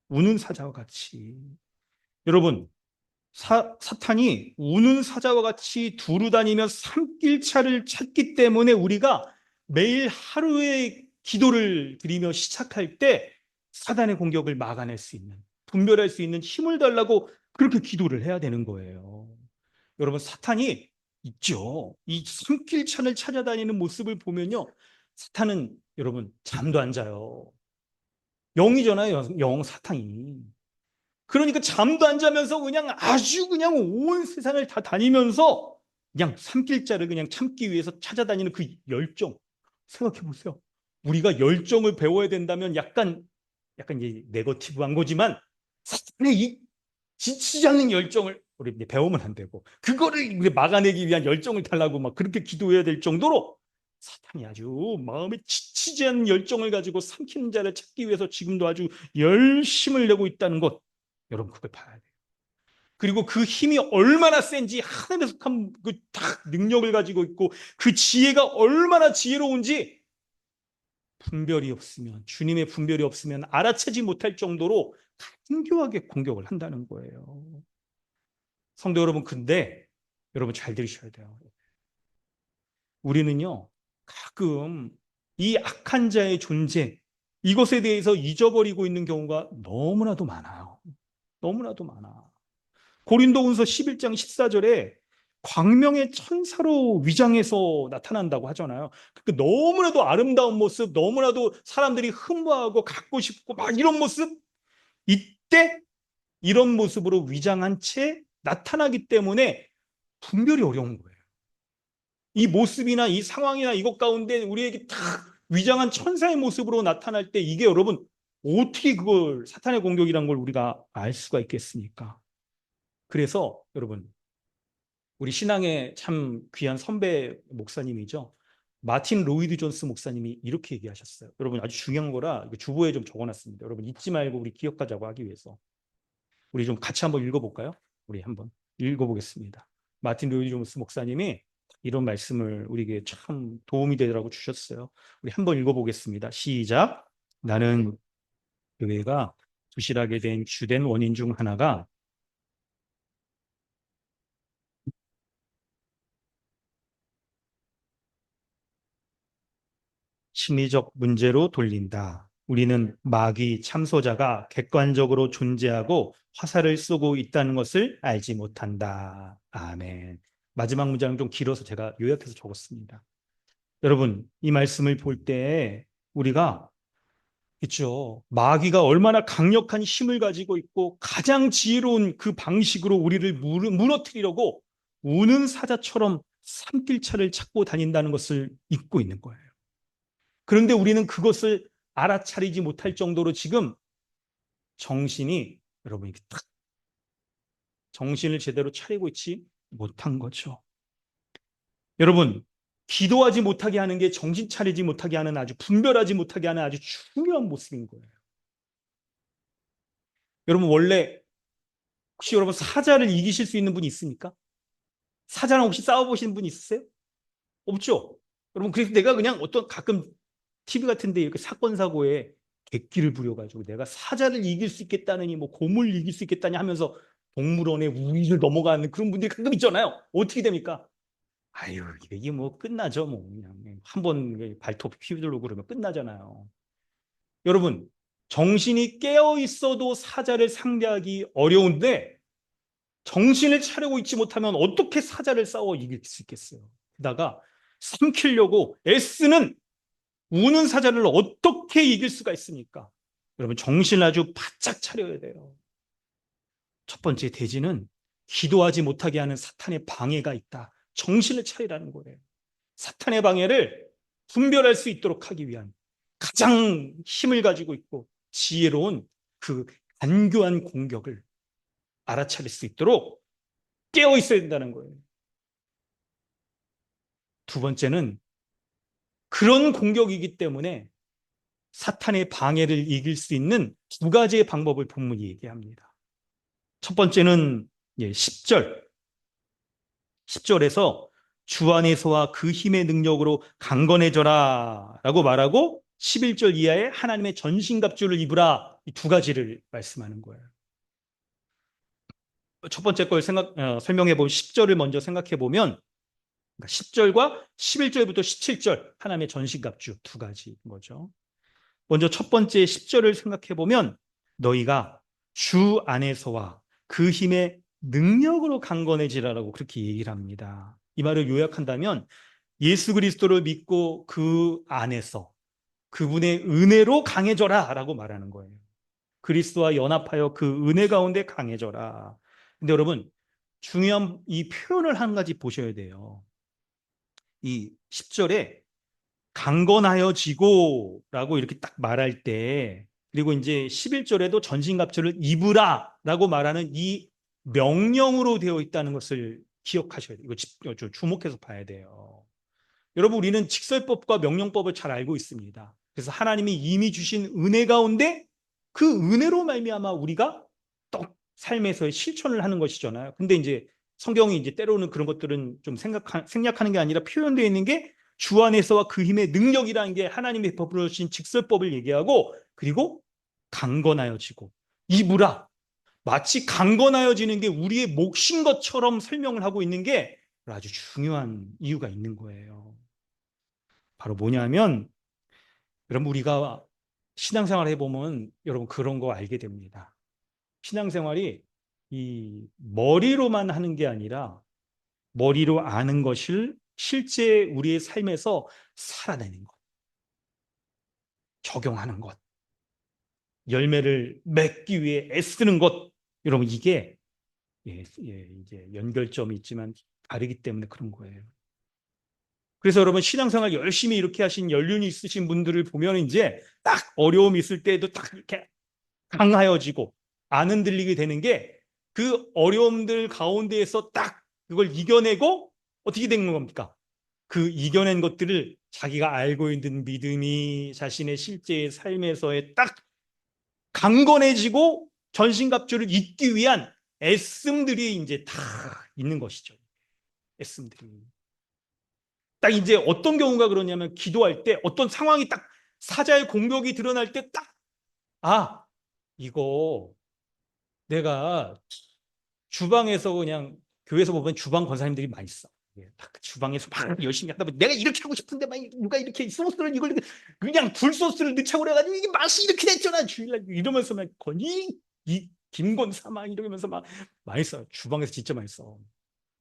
A: 우는 사자와 같이. 여러분, 사탄이 우는 사자와 같이 두루 다니며 산길차를 찾기 때문에 우리가 매일 하루의 기도를 드리며 시작할 때 사단의 공격을 막아낼 수 있는, 분별할 수 있는 힘을 달라고 그렇게 기도를 해야 되는 거예요. 여러분, 사탄이 있죠. 이 산길찬을 찾아다니는 모습을 보면요. 사탄은 여러분 잠도 안 자요. 영이잖아요, 영 사탄이. 그러니까 잠도 안 자면서 그냥 아주 그냥 온 세상을 다 다니면서 그냥 삼킬자를 그냥 참기 위해서 찾아다니는 그 열정. 생각해 보세요. 우리가 열정을 배워야 된다면 약간 이제 네거티브한 거지만 사탄의 이 지치지 않는 열정을 우리 이제 배우면 안 되고 그거를 우리 막아내기 위한 열정을 달라고 막 그렇게 기도해야 될 정도로 사탄이 아주 마음에 지치지 않는 열정을 가지고 삼키는 자를 찾기 위해서 지금도 아주 열심을 내고 있다는 것 여러분 그걸 봐야 돼요. 그리고 그 힘이 얼마나 센지 하늘에서 그딱 능력을 가지고 있고 그 지혜가 얼마나 지혜로운지 분별이 없으면 주님의 분별이 없으면 알아채지 못할 정도로 간교하게 공격을 한다는 거예요. 성도 여러분, 근데 여러분 잘 들으셔야 돼요. 우리는요, 가끔 이 악한 자의 존재, 이것에 대해서 잊어버리고 있는 경우가 너무나도 많아요. 너무나도 많아. 고린도후서 11장 14절에 광명의 천사로 위장해서 나타난다고 하잖아요. 그러니까 너무나도 아름다운 모습, 너무나도 사람들이 흠모하고 갖고 싶고 막 이런 모습, 이때 이런 모습으로 위장한 채 나타나기 때문에 분별이 어려운 거예요. 이 모습이나 이 상황이나 이것 가운데 우리에게 딱 위장한 천사의 모습으로 나타날 때 이게 여러분 어떻게 그걸 사탄의 공격이란 걸 우리가 알 수가 있겠습니까? 그래서 여러분 우리 신앙의 참 귀한 선배 목사님이죠. 마틴 로이드 존스 목사님이 이렇게 얘기하셨어요. 여러분 아주 중요한 거라 주보에 좀 적어놨습니다. 여러분 잊지 말고 우리 기억하자고 하기 위해서. 우리 좀 같이 한번 읽어볼까요? 우리 한번 읽어보겠습니다. 마틴 로이드 존스 목사님이 이런 말씀을 우리에게 참 도움이 되더라고 주셨어요. 우리 한번 읽어보겠습니다. 시작. 나는 교회가 부실하게 된 주된 원인 중 하나가 심리적 문제로 돌린다. 우리는 마귀 참소자가 객관적으로 존재하고 화살을 쏘고 있다는 것을 알지 못한다. 아멘. 마지막 문장은 좀 길어서 제가 요약해서 적었습니다. 여러분, 이 말씀을 볼 때 우리가 있죠. 마귀가 얼마나 강력한 힘을 가지고 있고 가장 지혜로운 그 방식으로 우리를 무너뜨리려고 우는 사자처럼 산길차를 찾고 다닌다는 것을 잊고 있는 거예요. 그런데 우리는 그것을 알아차리지 못할 정도로 지금 정신이 여러분 이렇게 딱 정신을 제대로 차리고 있지 못한 거죠. 여러분, 기도하지 못하게 하는 게 정신 차리지 못하게 하는 아주 분별하지 못하게 하는 아주 중요한 모습인 거예요. 여러분 원래 혹시 여러분 사자를 이기실 수 있는 분이 있습니까? 사자랑 혹시 싸워보신 분 있으세요? 없죠? 여러분 그래서 내가 그냥 어떤 가끔 TV 같은데 이렇게 사건 사고에 객기를 부려가지고 내가 사자를 이길 수 있겠다느니 뭐 곰을 이길 수 있겠다니 하면서 동물원에 우위를 넘어가는 그런 분들이 가끔 있잖아요. 어떻게 됩니까? 아유 이게 뭐 끝나죠. 뭐 그냥 한번 발톱 휘두르고 그러면 끝나잖아요. 여러분 정신이 깨어 있어도 사자를 상대하기 어려운데 정신을 차리고 있지 못하면 어떻게 사자를 싸워 이길 수 있겠어요? 게다가 삼키려고 애쓰는 우는 사자를 어떻게 이길 수가 있습니까? 여러분 정신을 아주 바짝 차려야 돼요. 첫 번째 대지는 기도하지 못하게 하는 사탄의 방해가 있다. 정신을 차리라는 거예요. 사탄의 방해를 분별할 수 있도록 하기 위한 가장 힘을 가지고 있고 지혜로운 그 간교한 공격을 알아차릴 수 있도록 깨어 있어야 된다는 거예요. 두 번째는 그런 공격이기 때문에 사탄의 방해를 이길 수 있는 두 가지의 방법을 본문이 얘기합니다. 첫 번째는 10절. 10절에서 주 안에서와 그 힘의 능력으로 강건해져라 라고 말하고 11절 이하에 하나님의 전신갑주를 입으라 이 두 가지를 말씀하는 거예요. 첫 번째 걸 설명해 본 10절을 먼저 생각해 보면 10절과 11절부터 17절 하나님의 전신갑주 두 가지인 거죠. 먼저 첫 번째 10절을 생각해 보면 너희가 주 안에서와 그 힘의 능력으로 강건해지라라고 그렇게 얘기를 합니다. 이 말을 요약한다면 예수 그리스도를 믿고 그 안에서 그분의 은혜로 강해져라라고 말하는 거예요. 그리스도와 연합하여 그 은혜 가운데 강해져라. 근데 여러분 중요한 이 표현을 한 가지 보셔야 돼요. 이 10절에 강건하여지고라고 이렇게 딱 말할 때 그리고 이제 11절에도 전신갑주를 입으라라고 말하는 이 명령으로 되어 있다는 것을 기억하셔야 돼요. 이거 주목해서 봐야 돼요. 여러분 우리는 직설법과 명령법을 잘 알고 있습니다. 그래서 하나님이 이미 주신 은혜 가운데 그 은혜로 말미암아 우리가 또 삶에서의 실천을 하는 것이잖아요. 근데 이제 성경이 이제 때로는 그런 것들은 좀 생략하는 게 아니라 표현되어 있는 게 주 안에서와 그 힘의 능력이라는 게 하나님의 법으로 주신 직설법을 얘기하고 그리고 강건하여지고 이무라 마치 강건하여지는 게 우리의 몫인 것처럼 설명을 하고 있는 게 아주 중요한 이유가 있는 거예요. 바로 뭐냐면 여러분 우리가 신앙생활 해보면 여러분 그런 거 알게 됩니다. 신앙생활이 이 머리로만 하는 게 아니라 머리로 아는 것을 실제 우리의 삶에서 살아내는 것, 적용하는 것, 열매를 맺기 위해 애쓰는 것, 여러분 이게 이제 연결점이 있지만 다르기 때문에 그런 거예요. 그래서 여러분 신앙생활 열심히 이렇게 하신 연륜이 있으신 분들을 보면 이제 딱 어려움이 있을 때에도 딱 이렇게 강하여지고 안 흔들리게 되는 게 그 어려움들 가운데에서 딱 그걸 이겨내고 어떻게 되는 겁니까? 그 이겨낸 것들을 자기가 알고 있는 믿음이 자신의 실제의 삶에서의 딱 강건해지고 전신갑주를 잇기 위한 애씀들이 이제 다 있는 것이죠. 애씀들이. 딱 이제 어떤 경우가 그러냐면 기도할 때 어떤 상황이 딱 사자의 공격이 드러날 때 딱 아, 이거 내가 주방에서 그냥 교회에서 보면 주방 권사님들이 많이 써. 딱 주방에서 막 열심히 하다 보면 내가 이렇게 하고 싶은데 막 누가 이렇게 소스를 이걸 그냥 굴소스를 넣자고 그래가지고 이게 맛이 이렇게 됐잖아 주일날 이러면서 막 건이 이 김권사 막 이러면서 막 많이 써. 주방에서 진짜 많이 써.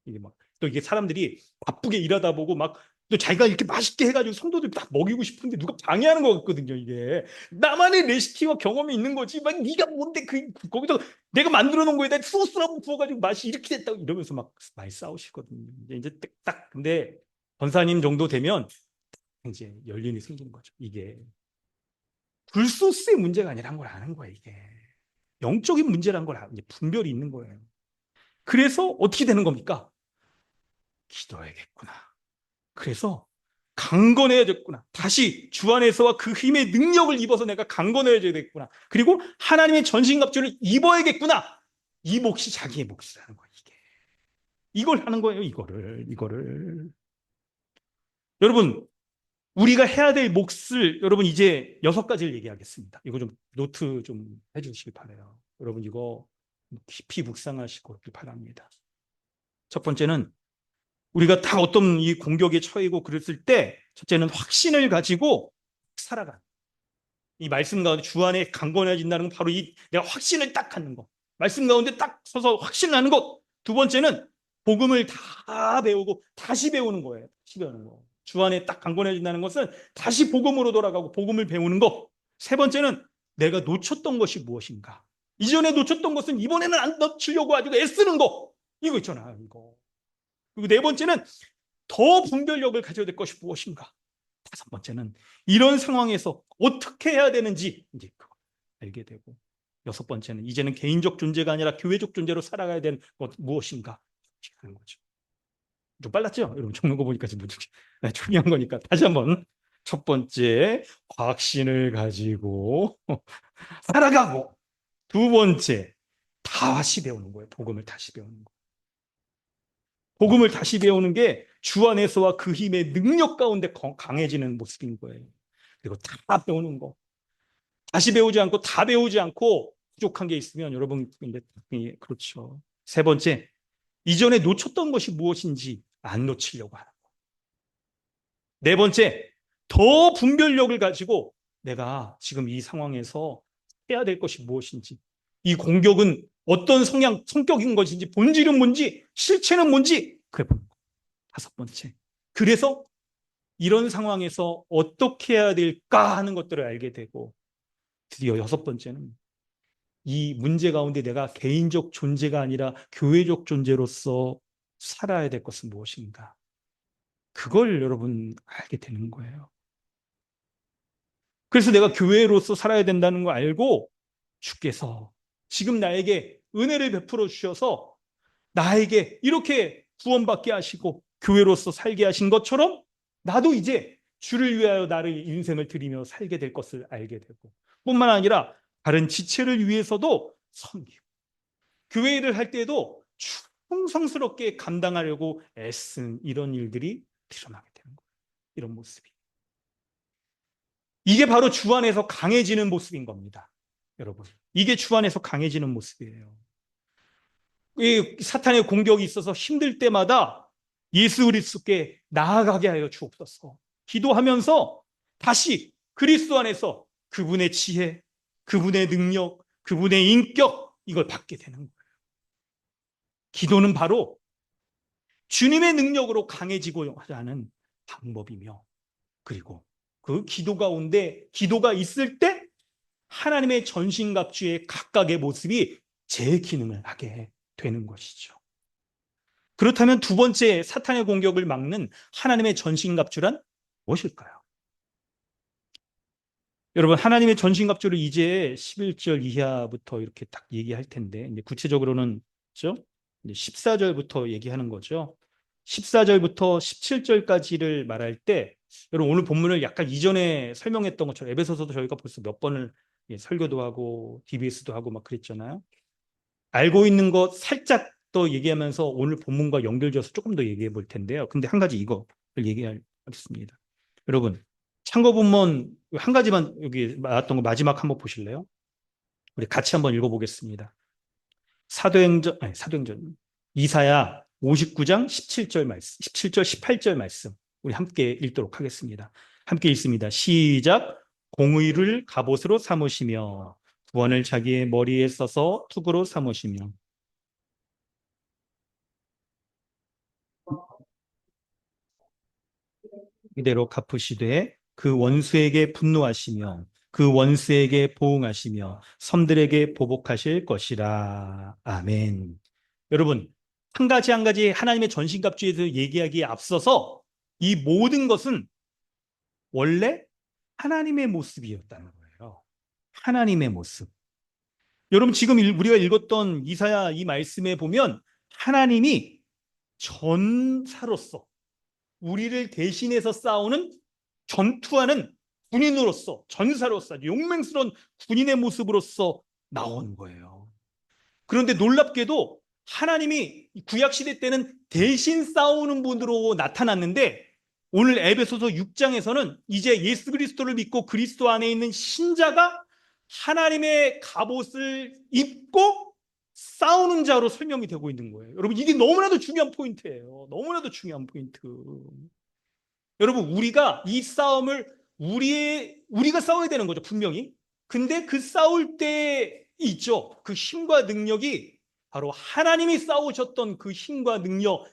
A: 이게 막 또 이게 사람들이 바쁘게 일하다 보고 막 또 자기가 이렇게 맛있게 해가지고 성도들 딱 먹이고 싶은데 누가 방해하는 것 같거든요. 이게 나만의 레시피와 경험이 있는 거지. 막 네가 뭔데 거기다 내가 만들어 놓은 거에다 소스를 한번 부어가지고 맛이 이렇게 됐다고 이러면서 막 많이 싸우시거든요. 이제 딱 근데 권사님 정도 되면 이제 연륜이 생기는 거죠. 이게 굴소스의 문제가 아니란 걸 아는 거예요. 이게 영적인 문제란 걸 이제 분별이 있는 거예요. 그래서 어떻게 되는 겁니까? 기도해야겠구나. 그래서 강건해야겠구나. 다시 주 안에서와 그 힘의 능력을 입어서 내가 강건해야겠구나. 그리고 하나님의 전신갑주를 입어야겠구나. 이 몫이 자기의 몫이라는 거예요. 이게 이걸 하는 거예요. 이거를 여러분 우리가 해야 될 몫을 여러분 이제 6가지를 얘기하겠습니다. 이거 좀 노트 좀 해주시기 바라요. 여러분 이거 깊이 묵상하시고 바랍니다. 첫 번째는 우리가 다 어떤 이 공격에 처해고 그랬을 때 첫째는 확신을 가지고 살아가. 이 말씀 가운데 주 안에 강건해진다는 건 바로 이 내가 확신을 딱 갖는 것. 말씀 가운데 딱 서서 확신하는 것. 두 번째는 복음을 다 배우고 다시 배우는 거예요. 다시 배우는 거. 주 안에 딱 강건해진다는 것은 다시 복음으로 돌아가고 복음을 배우는 것. 세 번째는 내가 놓쳤던 것이 무엇인가. 이전에 놓쳤던 것은 이번에는 안 놓치려고 가지고 애쓰는 거. 이거 있잖아. 이거. 그리고 네 번째는 더 분별력을 가져야 될 것이 무엇인가. 다섯 번째는 이런 상황에서 어떻게 해야 되는지 이제 그거 알게 되고, 여섯 번째는 이제는 개인적 존재가 아니라 교회적 존재로 살아가야 되는 것 무엇인가 하는 거죠. 좀 빨랐죠? 여러분 적는 거 보니까 좀 중요한 거니까 다시 한번. 첫 번째, 확신을 가지고 살아가고, 두 번째, 다시 배우는 거예요. 복음을 다시 배우는 거. 복음을 다시 배우는 게 주 안에서와 그 힘의 능력 가운데 강해지는 모습인 거예요. 그리고 다 배우는 거. 다시 배우지 않고 다 배우지 않고 부족한 게 있으면 여러분 이제 그렇죠. 세 번째, 이전에 놓쳤던 것이 무엇인지 안 놓치려고 하는 거. 네 번째, 더 분별력을 가지고 내가 지금 이 상황에서 해야 될 것이 무엇인지, 이 공격은 어떤 성격인 것인지, 본질은 뭔지, 실체는 뭔지 그래 보는 거. 다섯 번째, 그래서 이런 상황에서 어떻게 해야 될까 하는 것들을 알게 되고, 드디어 여섯 번째는 이 문제 가운데 내가 개인적 존재가 아니라 교회적 존재로서 살아야 될 것은 무엇인가. 그걸 여러분 알게 되는 거예요. 그래서 내가 교회로서 살아야 된다는 거 알고 주께서 지금 나에게 은혜를 베풀어 주셔서 나에게 이렇게 구원받게 하시고 교회로서 살게 하신 것처럼 나도 이제 주를 위하여 나를 인생을 드리며 살게 될 것을 알게 되고, 뿐만 아니라 다른 지체를 위해서도 섬기고 교회 일을 할 때에도 충성스럽게 감당하려고 애쓴 이런 일들이 드러나게 되는 거예요. 이런 모습이. 이게 바로 주 안에서 강해지는 모습인 겁니다. 여러분. 이게 주 안에서 강해지는 모습이에요. 이 사탄의 공격이 있어서 힘들 때마다 예수 그리스도께 나아가게 하여 주옵소서. 기도하면서 다시 그리스도 안에서 그분의 지혜, 그분의 능력, 그분의 인격 이걸 받게 되는 거예요. 기도는 바로 주님의 능력으로 강해지고 하자는 방법이며, 그리고 그 기도 가운데 기도가 있을 때 하나님의 전신갑주의 각각의 모습이 제 기능을 하게 되는 것이죠. 그렇다면 두 번째 사탄의 공격을 막는 하나님의 전신갑주란 무엇일까요? 여러분, 하나님의 전신갑주를 이제 11절 이하부터 이렇게 딱 얘기할 텐데, 이제 구체적으로는 그렇죠? 이제 14절부터 얘기하는 거죠. 14절부터 17절까지를 말할 때, 여러분 오늘 본문을 약간 이전에 설명했던 것처럼 에베소서도 저희가 벌써 몇 번을 설교도 하고 DBS도 하고 막 그랬잖아요. 알고 있는 것 살짝 더 얘기하면서 오늘 본문과 연결지어서 조금 더 얘기해 볼 텐데요. 근데 한 가지 이거를 얘기하겠습니다. 여러분, 참고 본문 한 가지만 여기 나왔던 거 마지막 한번 보실래요? 우리 같이 한번 읽어보겠습니다. 사도행전 이사야 59장 17절 말씀, 17절 18절 말씀 우리 함께 읽도록 하겠습니다. 함께 읽습니다. 시작. 공의를 갑옷으로 삼으시며 구원을 자기의 머리에 써서 투구로 삼으시며. 이대로 갚으시되 그 원수에게 분노하시며 그 원수에게 보응하시며 섬들에게 보복하실 것이라. 아멘. 여러분, 한 가지 한 가지 하나님의 전신갑주에서 얘기하기에 앞서서 이 모든 것은 원래 하나님의 모습이었다는 거예요. 하나님의 모습. 여러분, 지금 우리가 읽었던 이사야 이 말씀에 보면 하나님이 전사로서 우리를 대신해서 싸우는 전투하는 군인으로서 전사로서 용맹스러운 군인의 모습으로서 나오는 거예요. 그런데 놀랍게도 하나님이 구약 시대 때는 대신 싸우는 분으로 나타났는데 오늘 에베소서 6장에서는 이제 예수 그리스도를 믿고 그리스도 안에 있는 신자가 하나님의 갑옷을 입고 싸우는 자로 설명이 되고 있는 거예요. 여러분, 이게 너무나도 중요한 포인트예요. 너무나도 중요한 포인트. 여러분, 우리가 이 싸움을 우리가 싸워야 되는 거죠, 분명히. 근데 그 싸울 때 있죠. 그 힘과 능력이 바로 하나님이 싸우셨던 그 힘과 능력,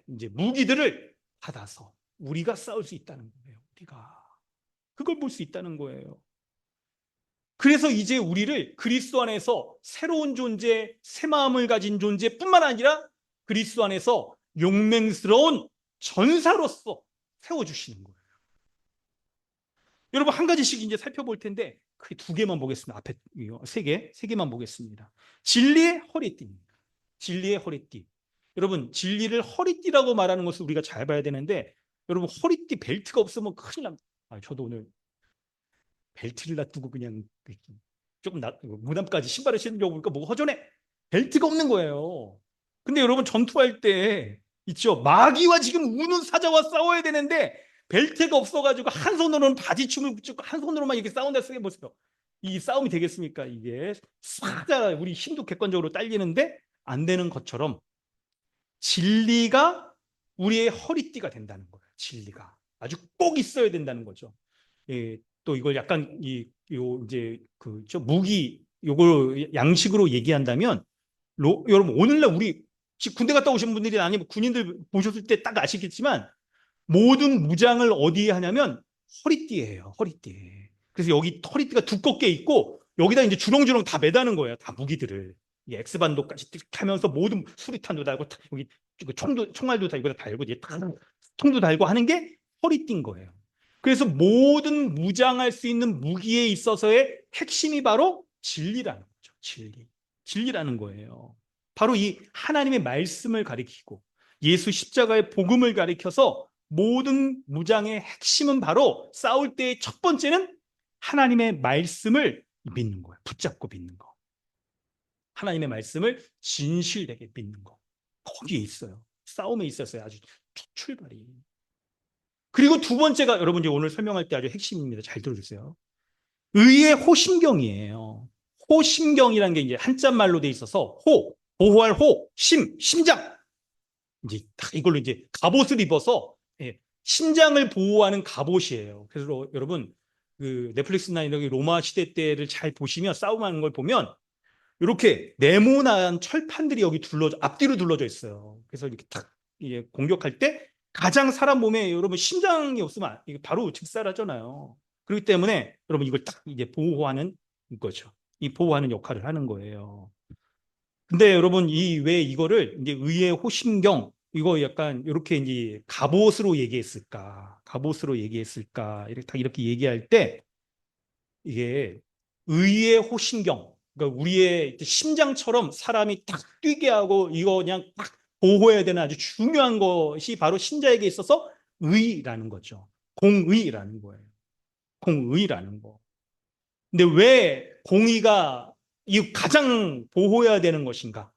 A: 이제 무기들을 받아서 우리가 싸울 수 있다는 거예요. 우리가 그걸 볼 수 있다는 거예요. 그래서 이제 우리를 그리스도 안에서 새로운 존재, 새 마음을 가진 존재뿐만 아니라 그리스도 안에서 용맹스러운 전사로서 세워주시는 거예요. 여러분, 한 가지씩 이제 살펴볼 텐데 크게 두 개만 보겠습니다. 앞에 세 개만 보겠습니다. 진리의 허리띠입니다. 진리의 허리띠. 여러분, 진리를 허리띠라고 말하는 것을 우리가 잘 봐야 되는데, 여러분, 허리띠 벨트가 없으면 큰일 납니다. 저도 오늘 벨트를 놔두고 그냥 조금 무덤까지 신발을 신으려고 보니까 뭐가 허전해. 벨트가 없는 거예요. 근데 여러분, 전투할 때 있죠. 마귀와 지금 우는 사자와 싸워야 되는데 벨트가 없어가지고 한 손으로는 바지춤을 붙이고 한 손으로만 이렇게 싸운다 생각해보세요. 이 싸움이 되겠습니까? 이게 사자 우리 힘도 객관적으로 딸리는데 안 되는 것처럼 진리가 우리의 허리띠가 된다는 거예요. 진리가 아주 꼭 있어야 된다는 거죠. 예, 또 이걸 약간 이제 무기 요걸 양식으로 얘기한다면 여러분, 오늘날 우리 군대 갔다 오신 분들이 아니면 군인들 보셨을 때 딱 아시겠지만 모든 무장을 어디에 하냐면 허리띠예요. 허리띠. 그래서 여기 허리띠가 두껍게 있고 여기다 이제 주렁주렁 다 매다는 거예요. 다 무기들을. 이 엑스반도까지 뜩 하면서 모든 수리탄도 달고 여기 총알도 달고 달고 이제 통도 달고 하는 게 허리띠인 거예요. 그래서 모든 무장할 수 있는 무기에 있어서의 핵심이 바로 진리라는 거죠. 진리라는 거예요. 바로 이 하나님의 말씀을 가리키고 예수 십자가의 복음을 가리켜서 모든 무장의 핵심은 바로 싸울 때의 첫 번째는 하나님의 말씀을 믿는 거예요. 붙잡고 믿는 거. 하나님의 말씀을 진실되게 믿는 거. 거기에 있어요. 싸움에 있었어요. 아주 첫 출발이. 그리고 두 번째가 여러분 이제 오늘 설명할 때 아주 핵심입니다. 잘 들어주세요. 의의 호심경이에요. 호심경이라는 게 이제 한자말로 돼 있어서 보호할 심장. 이제 딱 이걸로 이제 갑옷을 입어서 심장을 보호하는 갑옷이에요. 그래서 여러분 그 넷플릭스나 이런 로마 시대 때를 잘 보시면 싸움하는 걸 보면 이렇게 네모난 철판들이 여기 앞뒤로 둘러져 있어요. 그래서 이렇게 딱 공격할 때 가장 사람 몸에 여러분 심장이 없으면 바로 즉살하잖아요. 그렇기 때문에 여러분 이걸 딱 이제 보호하는 거죠. 이 보호하는 역할을 하는 거예요. 근데 여러분 왜 이거를 이제 의의 호심경 이거 약간 이렇게 이제 갑옷으로 얘기했을까? 이렇게 딱 이렇게 얘기할 때 이게 의의 호심경 그러니까 우리의 심장처럼 사람이 딱 뛰게 하고 이거 그냥 딱 보호해야 되는 아주 중요한 것이 바로 신자에게 있어서 의라는 거죠. 공의라는 거예요. 공의라는 거. 근데 왜 공의가 이 가장 보호해야 되는 것인가?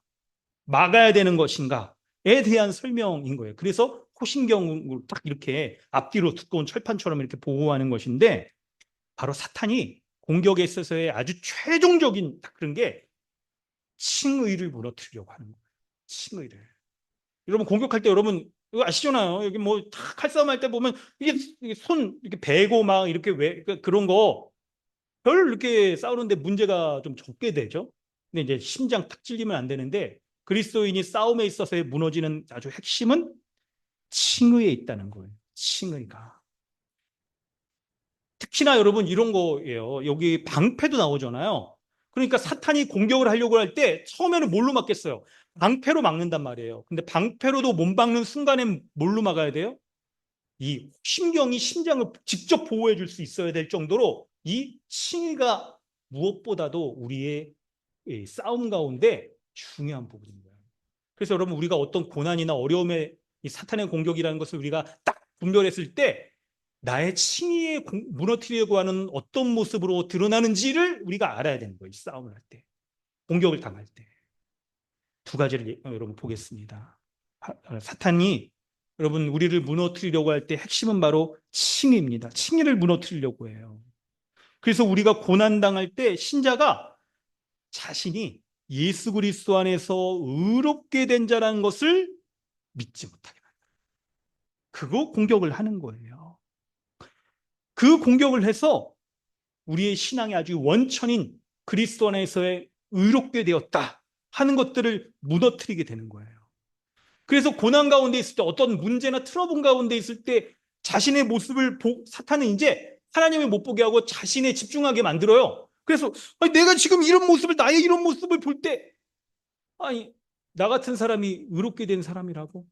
A: 막아야 되는 것인가에 대한 설명인 거예요. 그래서 호신경을 딱 이렇게 앞뒤로 두꺼운 철판처럼 이렇게 보호하는 것인데 바로 사탄이 공격에 있어서의 아주 최종적인 그런 게 칭의를 무너뜨리려고 하는 거예요. 칭의를. 여러분 공격할 때 여러분 이거 아시잖아요. 여기 뭐 칼싸움 할 때 보면 이게 손 이렇게 베고 막 이렇게 그런 거 별 이렇게 싸우는데 문제가 좀 적게 되죠. 근데 이제 심장 탁 찔리면 안 되는데 그리스도인이 싸움에 있어서의 무너지는 아주 핵심은 칭의에 있다는 거예요. 칭의가. 특히나 여러분 이런 거예요. 여기 방패도 나오잖아요. 그러니까 사탄이 공격을 하려고 할 때 처음에는 뭘로 막겠어요? 방패로 막는단 말이에요. 근데 방패로도 못 막는 순간엔 뭘로 막아야 돼요? 이 심경이 심장을 직접 보호해 줄 수 있어야 될 정도로 이 칭의가 무엇보다도 우리의 이 싸움 가운데 중요한 부분입니다. 그래서 여러분 우리가 어떤 고난이나 어려움에 이 사탄의 공격이라는 것을 우리가 딱 분별했을 때 나의 칭의에 무너뜨리려고 하는 어떤 모습으로 드러나는지를 우리가 알아야 되는 거예요. 이 싸움을 할 때, 공격을 당할 때. 두 가지를 여러분 보겠습니다. 사탄이 여러분 우리를 무너뜨리려고 할 때 핵심은 바로 칭의입니다. 칭의를 무너뜨리려고 해요. 그래서 우리가 고난 당할 때 신자가 자신이 예수 그리스도 안에서 의롭게 된 자라는 것을 믿지 못하게 만들어요. 그거 공격을 하는 거예요. 그 공격을 해서 우리의 신앙의 아주 원천인 그리스도 안에서의 의롭게 되었다 하는 것들을 무너뜨리게 되는 거예요. 그래서 고난 가운데 있을 때 어떤 문제나 트러블 가운데 있을 때 자신의 모습을 사탄은 이제 하나님을 못 보게 하고 자신에 집중하게 만들어요. 그래서 아니, 내가 지금 이런 모습을 나의 이런 모습을 볼 때 아니 나 같은 사람이 의롭게 된 사람이라고?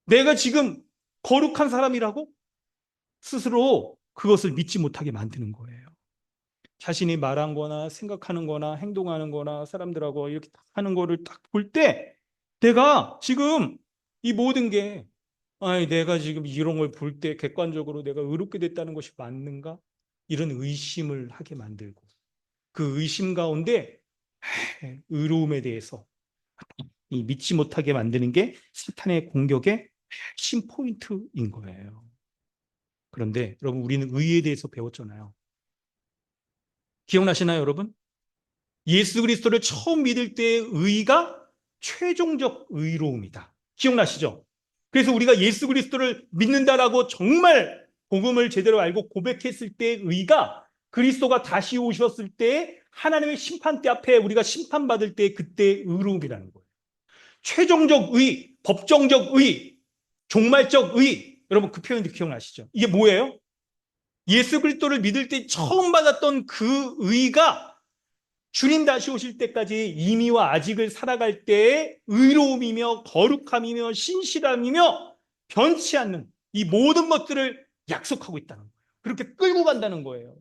A: 내가 지금 거룩한 사람이라고? 스스로 그것을 믿지 못하게 만드는 거예요. 자신이 말한 거나 생각하는 거나 행동하는 거나 사람들하고 이렇게 딱 하는 거를 딱 볼 때 내가 지금 이 모든 게 아니 내가 지금 이런 걸 볼 때 객관적으로 내가 의롭게 됐다는 것이 맞는가? 이런 의심을 하게 만들고 그 의심 가운데 의로움에 대해서 이 믿지 못하게 만드는 게 사탄의 공격의 핵심 포인트인 거예요. 그런데 여러분 우리는 의에 대해서 배웠잖아요. 기억나시나요, 여러분? 예수 그리스도를 처음 믿을 때의 의가 최종적 의로움이다. 기억나시죠? 그래서 우리가 예수 그리스도를 믿는다라고 정말 복음을 제대로 알고 고백했을 때의 의가 그리스도가 다시 오셨을 때 하나님의 심판대 앞에 우리가 심판받을 때 그때의 의로움이라는 거예요. 최종적 의, 법정적 의, 종말적 의. 여러분 그 표현도 기억나시죠? 이게 뭐예요? 예수 그리스도를 믿을 때 처음 받았던 그 의가 주님 다시 오실 때까지 이미와 아직을 살아갈 때의 의로움이며 거룩함이며 신실함이며 변치 않는 이 모든 것들을 약속하고 있다는 거예요. 그렇게 끌고 간다는 거예요.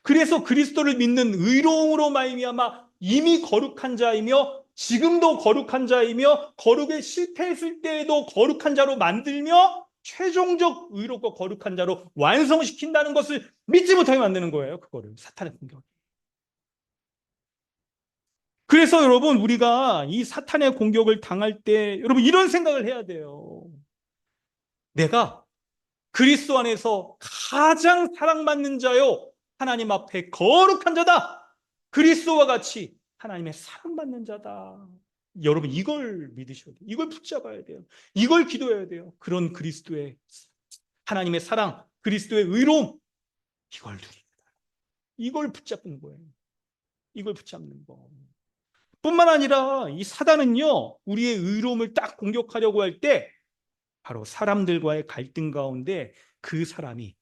A: 그래서 그리스도를 믿는 의로움으로 말미암아 이미 거룩한 자이며 지금도 거룩한 자이며 거룩에 실패했을 때에도 거룩한 자로 만들며 최종적 의롭고 거룩한 자로 완성시킨다는 것을 믿지 못하게 만드는 거예요. 그거를 사탄의 공격. 그래서 여러분 우리가 이 사탄의 공격을 당할 때 여러분 이런 생각을 해야 돼요. 내가 그리스도 안에서 가장 사랑받는 자요 하나님 앞에 거룩한 자다. 그리스도와 같이 하나님의 사랑받는 자다. 여러분 이걸 믿으셔야 돼요. 이걸 붙잡아야 돼요. 이걸 기도해야 돼요. 그런 그리스도의 하나님의 사랑, 그리스도의 의로움 이걸 누립니다. 이걸 붙잡는 거예요. 이걸 붙잡는 거. 뿐만 아니라 이 사단은요, 우리의 의로움을 딱 공격하려고 할 때 바로 사람들과의 갈등 가운데 그 사람이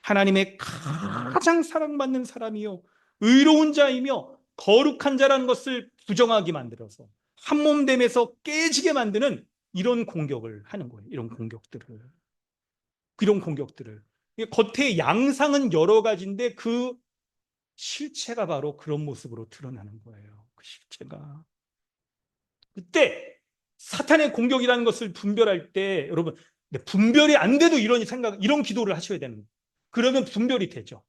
A: 하나님의 가장 사랑받는 사람이요, 의로운 자이며 거룩한 자라는 것을 부정하게 만들어서 한 몸됨에서 깨지게 만드는 이런 공격을 하는 거예요. 이런 공격들을. 이런 공격들을. 겉의 양상은 여러 가지인데 그 실체가 바로 그런 모습으로 드러나는 거예요. 그 실체가. 그때 사탄의 공격이라는 것을 분별할 때 여러분 분별이 안 돼도 이런 기도를 하셔야 되는 거예요. 그러면 분별이 되죠.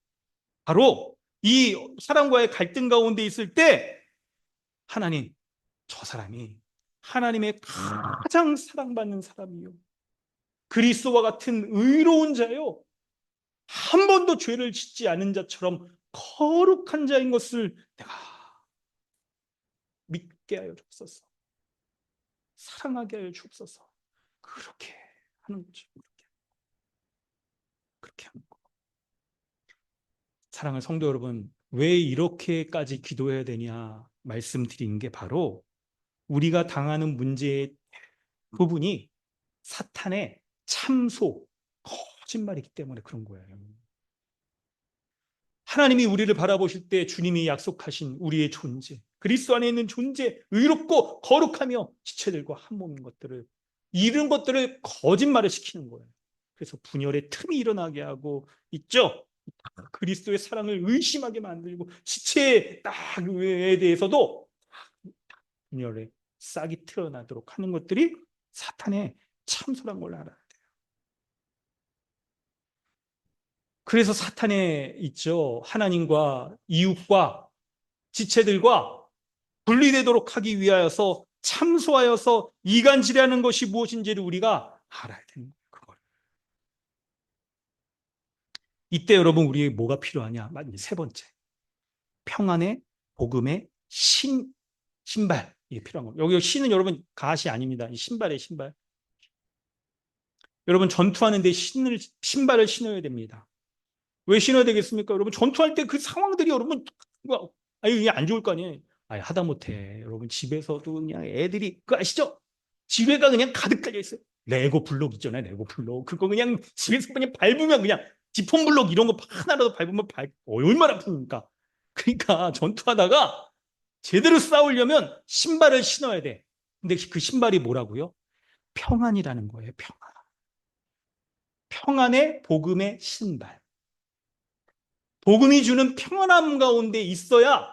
A: 바로 이 사람과의 갈등 가운데 있을 때 하나님, 저 사람이 하나님의 가장 사랑받는 사람이요. 그리스도와 같은 의로운 자요. 한 번도 죄를 짓지 않은 자처럼 거룩한 자인 것을 내가 믿게 하여 주옵소서. 사랑하게 하여 주옵소서. 그렇게 하는 거죠. 그렇게 하는 거. 사랑하는 성도 여러분, 왜 이렇게까지 기도해야 되냐 말씀드린 게 바로 우리가 당하는 문제의 부분이 사탄의 참소, 거짓말이기 때문에 그런 거예요. 하나님이 우리를 바라보실 때 주님이 약속하신 우리의 존재, 그리스도 안에 있는 존재, 의롭고 거룩하며 지체들과 한 몸인 것들을, 이런 것들을 거짓말을 시키는 거예요. 그래서 분열의 틈이 일어나게 하고 있죠. 그리스도의 사랑을 의심하게 만들고 지체에 딱에 대해서도 분열의 싹이 트러나도록 하는 것들이 사탄의 참소란 걸 알아야 돼요. 그래서 사탄에 있죠. 하나님과 이웃과 지체들과 분리되도록 하기 위하여서 참소하여서 이간질하는 것이 무엇인지를 우리가 알아야 되는 거예요. 그걸. 이때 여러분 우리에게 뭐가 필요하냐? 세 번째. 평안의 복음의 신발. 이게 필요한 거예요. 여기 신은 여러분 가시 아닙니다. 이 신발의 신발. 여러분 전투하는데 신발을 신어야 됩니다. 왜 신어야 되겠습니까? 여러분 전투할 때 그 상황들이 여러분 아니 안 좋을 거 아니에요. 아니 하다못해 여러분 집에서도 그냥 애들이 그거 아시죠? 집에가 그냥 가득 깔려 있어요. 레고 블록 있잖아요. 레고 블록. 그거 그냥 집에서 그냥 밟으면 그냥 지폰 블록 이런 거 하나라도 밟으면 얼마나 아픕니까? 그러니까 전투하다가 제대로 싸우려면 신발을 신어야 돼. 근데 그 신발이 뭐라고요? 평안이라는 거예요. 평안. 평안의 복음의 신발. 복음이 주는 평안함 가운데 있어야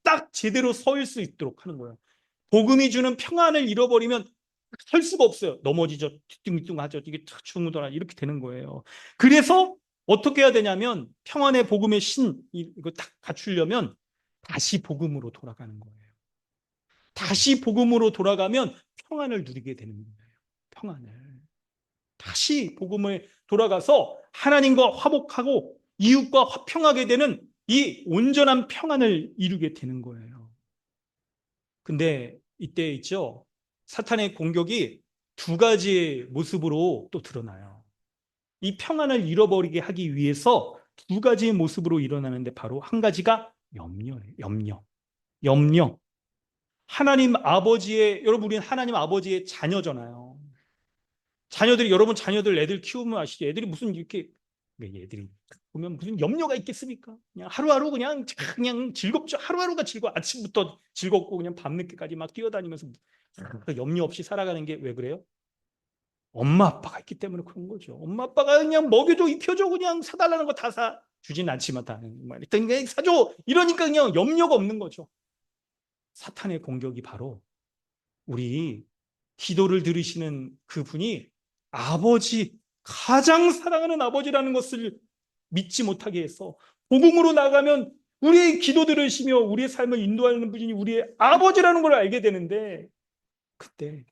A: 딱 제대로 서일 수 있도록 하는 거예요. 복음이 주는 평안을 잃어버리면 설 수가 없어요. 넘어지죠. 뒤뚱뒤뚱하죠. 이게 중후더라 이렇게 되는 거예요. 그래서 어떻게 해야 되냐면 평안의 복음의 이거 딱 갖추려면 다시 복음으로 돌아가는 거예요. 다시 복음으로 돌아가면 평안을 누리게 되는 거예요. 평안을. 다시 복음에 돌아가서 하나님과 화목하고 이웃과 화평하게 되는 이 온전한 평안을 이루게 되는 거예요. 근데 이때 있죠. 사탄의 공격이 두 가지의 모습으로 또 드러나요. 이 평안을 잃어버리게 하기 위해서 두 가지의 모습으로 일어나는데 바로 한 가지가 염려예요. 염려. 하나님 아버지의, 여러분 우리는 하나님 아버지의 자녀잖아요. 자녀들이, 여러분 자녀들 애들 키우면 아시죠? 애들이 무슨 이렇게, 애들이 보면 무슨 염려가 있겠습니까? 그냥 하루하루 그냥 즐겁죠. 하루하루가 즐거워. 아침부터 즐겁고 그냥 밤늦게까지 막 뛰어다니면서 그 염려 없이 살아가는 게 왜 그래요? 엄마 아빠가 있기 때문에 그런 거죠. 엄마 아빠가 그냥 먹여줘, 입혀줘, 그냥 사달라는 거 다 사. 주진 않지만 다 그냥 사줘. 이러니까 그냥 염려가 없는 거죠. 사탄의 공격이 바로 우리 기도를 들으시는 그분이 아버지, 가장 사랑하는 아버지라는 것을 믿지 못하게 해서 복음으로 나가면 우리의 기도 들으시며 우리의 삶을 인도하는 분이 우리의 아버지라는 걸 알게 되는데, 그때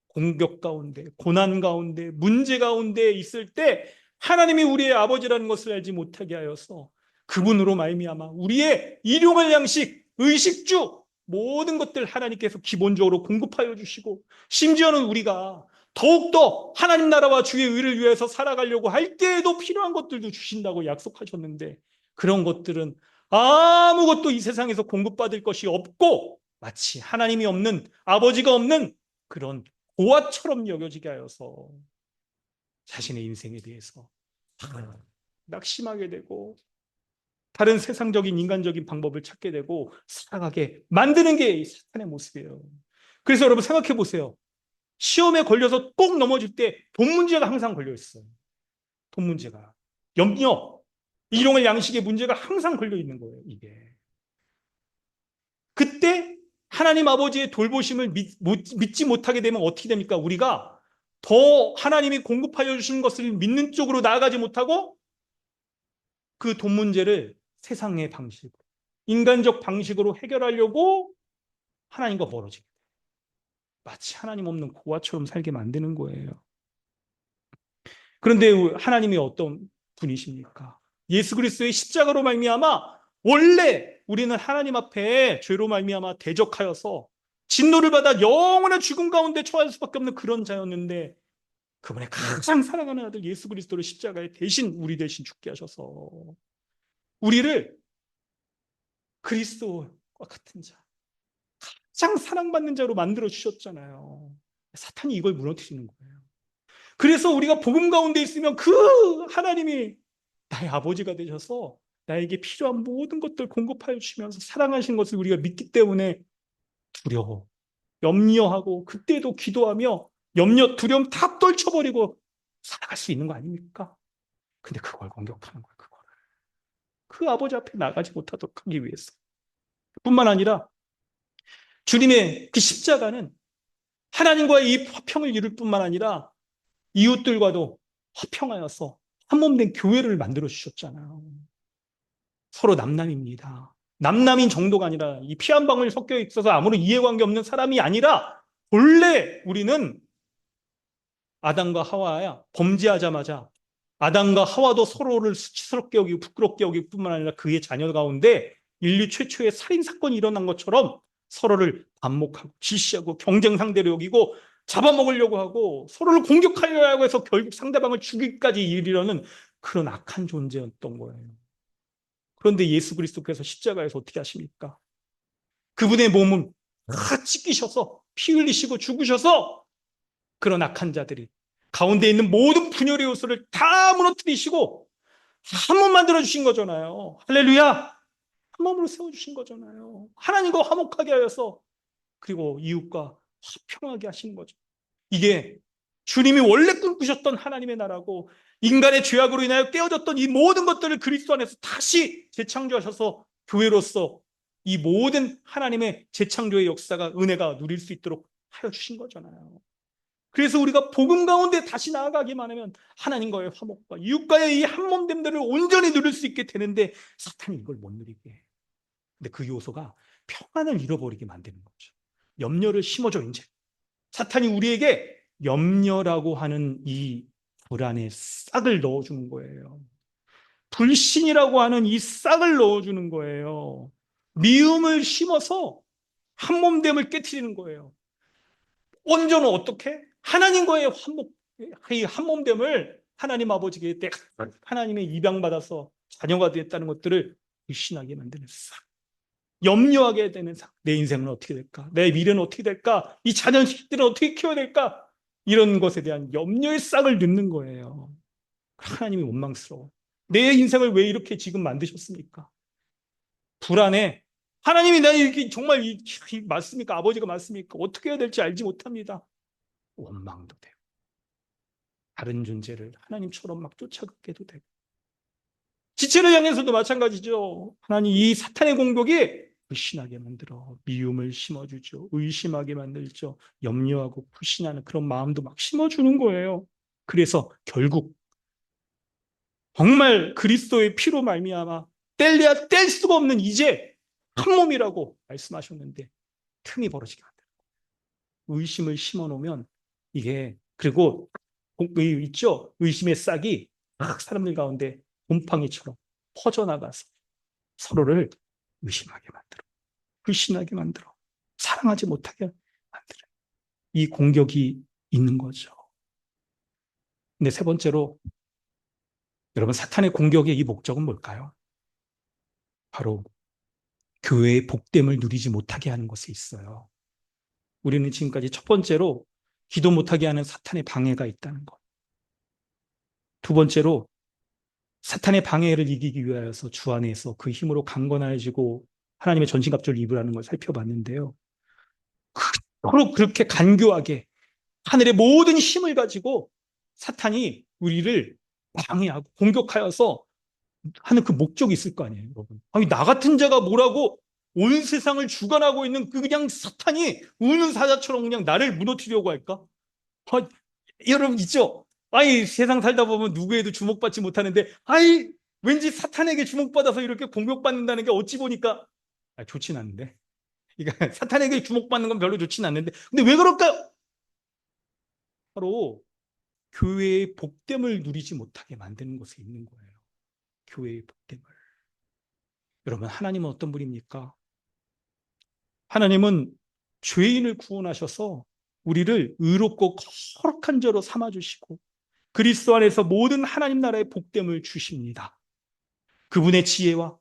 A: 공격 가운데, 고난 가운데, 문제 가운데 있을 때 하나님이 우리의 아버지라는 것을 알지 못하게 하여서 그분으로 말미암아 우리의 일용할 양식, 의식주 모든 것들 하나님께서 기본적으로 공급하여 주시고, 심지어는 우리가 더욱더 하나님 나라와 주의 의를 위해서 살아가려고 할 때에도 필요한 것들도 주신다고 약속하셨는데, 그런 것들은 아무것도 이 세상에서 공급받을 것이 없고 마치 하나님이 없는, 아버지가 없는 그런 고아처럼 여겨지게 하여서 자신의 인생에 대해서 낙심하게 되고 다른 세상적인 인간적인 방법을 찾게 되고 살아가게 만드는 게 사탄의 모습이에요. 그래서 여러분 생각해 보세요. 시험에 걸려서 꼭 넘어질 때 돈 문제가 항상 걸려 있어요. 돈 문제가. 염려, 일용할 양식의 문제가 항상 걸려 있는 거예요. 이게. 그때 하나님 아버지의 돌보심을 믿지 못하게 되면 어떻게 됩니까? 우리가 더 하나님이 공급하여 주신 것을 믿는 쪽으로 나아가지 못하고 그 돈 문제를 세상의 방식, 인간적 방식으로 해결하려고 하나님과 멀어지게 돼요. 마치 하나님 없는 고아처럼 살게 만드는 거예요. 그런데 하나님이 어떤 분이십니까? 예수 그리스도의 십자가로 말미암아 원래 우리는 하나님 앞에 죄로 말미암아 대적하여서 진노를 받아 영원한 죽음 가운데 처할 수밖에 없는 그런 자였는데, 그분의 가장 사랑하는 아들 예수 그리스도를 십자가에 대신 우리 대신 죽게 하셔서 우리를 그리스도와 같은 자, 가장 사랑받는 자로 만들어 주셨잖아요. 사탄이 이걸 무너뜨리는 거예요. 그래서 우리가 복음 가운데 있으면 그 하나님이 나의 아버지가 되셔서 나에게 필요한 모든 것들 공급하여 주시면서 사랑하시는 것을 우리가 믿기 때문에 두려워, 염려하고 그때도 기도하며 염려, 두려움 다 떨쳐버리고 살아갈 수 있는 거 아닙니까? 근데 그걸 공격하는 거예요. 그 아버지 앞에 나가지 못하도록 하기 위해서. 뿐만 아니라 주님의 그 십자가는 하나님과의 이 화평을 이룰 뿐만 아니라 이웃들과도 화평하여서 한 몸 된 교회를 만들어 주셨잖아요. 서로 남남입니다. 남남인 정도가 아니라 이 피 한 방울 섞여 있어서 아무런 이해관계 없는 사람이 아니라 본래 우리는 아담과 하와야 범죄하자마자 아담과 하와도 서로를 수치스럽게 여기고 부끄럽게 여길 뿐만 아니라 그의 자녀 가운데 인류 최초의 살인 사건이 일어난 것처럼 서로를 반목하고 질시하고 경쟁 상대로 여기고 잡아먹으려고 하고 서로를 공격하려 하고 해서 결국 상대방을 죽이기까지 이르려는 그런 악한 존재였던 거예요. 그런데 예수 그리스도께서 십자가에서 어떻게 하십니까? 그분의 몸은 다 찢기셔서 피 흘리시고 죽으셔서 그런 악한 자들이 가운데 있는 모든 분열의 요소를 다 무너뜨리시고 한 몸 만들어주신 거잖아요. 할렐루야! 한 몸으로 세워주신 거잖아요. 하나님과 화목하게 하여서 그리고 이웃과 화평하게 하시는 거죠. 이게 주님이 원래 꿈꾸셨던 하나님의 나라고 인간의 죄악으로 인하여 깨어졌던 이 모든 것들을 그리스도 안에서 다시 재창조하셔서 교회로서 이 모든 하나님의 재창조의 역사가 은혜가 누릴 수 있도록 하여 주신 거잖아요. 그래서 우리가 복음 가운데 다시 나아가기만 하면 하나님과의 화목과 이웃과의 이 한몸됨들을 온전히 누릴 수 있게 되는데 사탄이 이걸 못 누리게 해요. 근데 그 요소가 평안을 잃어버리게 만드는 거죠. 염려를 심어줘. 이제 사탄이 우리에게 염려라고 하는 이 불안의 싹을 넣어주는 거예요. 불신이라고 하는 이 싹을 넣어주는 거예요. 미움을 심어서 한몸됨을 깨트리는 거예요. 온전은 어떻게? 하나님과의 이 한몸됨을 하나님 아버지께 때 하나님의 입양받아서 자녀가 되었다는 것들을 불신하게 만드는 싹. 염려하게 되는 상. 내 인생은 어떻게 될까? 내 미래는 어떻게 될까? 이 자녀들은 어떻게 키워야 될까? 이런 것에 대한 염려의 싹을 넣는 거예요. 하나님이 원망스러워. 내 인생을 왜 이렇게 지금 만드셨습니까? 불안해. 하나님이 나 이렇게 정말 맞습니까? 아버지가 맞습니까? 어떻게 해야 될지 알지 못합니다. 원망도 되고 다른 존재를 하나님처럼 막 쫓아가게도 되고 지체를 향해서도 마찬가지죠. 하나님 이 사탄의 공격이 불신하게 만들어 미움을 심어주죠. 의심하게 만들죠. 염려하고 불신하는 그런 마음도 막 심어주는 거예요. 그래서 결국 정말 그리스도의 피로 말미암아 뗄래야 뗄 수가 없는 이제 한 몸이라고 말씀하셨는데 틈이 벌어지게 만들어요. 의심을 심어놓으면 이게 그리고 있죠. 의심의 싹이 막 사람들 가운데 곰팡이처럼 퍼져나가서 서로를 의심하게 만들어. 불신하게 만들어. 사랑하지 못하게 만들어. 이 공격이 있는 거죠. 근데 세 번째로 여러분 사탄의 공격의 이 목적은 뭘까요? 바로 교회의 복됨을 누리지 못하게 하는 것에 있어요. 우리는 지금까지 첫 번째로 기도 못하게 하는 사탄의 방해가 있다는 것. 두 번째로 사탄의 방해를 이기기 위하여서 주 안에서 그 힘으로 강건해지고 하나님의 전신갑주를 입으라는 걸 살펴봤는데요. 서로 그렇게 간교하게 하늘의 모든 힘을 가지고 사탄이 우리를 방해하고 공격하여서 하는 그 목적이 있을 거 아니에요, 여러분. 아니, 나 같은 자가 뭐라고 온 세상을 주관하고 있는 그 그냥 사탄이 우는 사자처럼 그냥 나를 무너뜨리려고 할까? 아, 여러분 있죠? 아니, 세상 살다 보면 누구에도 주목받지 못하는데, 아이, 왠지 사탄에게 주목받아서 이렇게 공격받는다는 게 어찌 보니까 좋진 않은데. 그러니까 사탄에게 주목받는 건 별로 좋진 않는데, 근데 왜 그럴까요? 바로 교회의 복됨을 누리지 못하게 만드는 것에 있는 거예요. 교회의 복됨을. 여러분, 하나님은 어떤 분입니까? 하나님은 죄인을 구원하셔서 우리를 의롭고 거룩한 자로 삼아주시고 그리스도 안에서 모든 하나님 나라의 복됨을 주십니다. 그분의 지혜와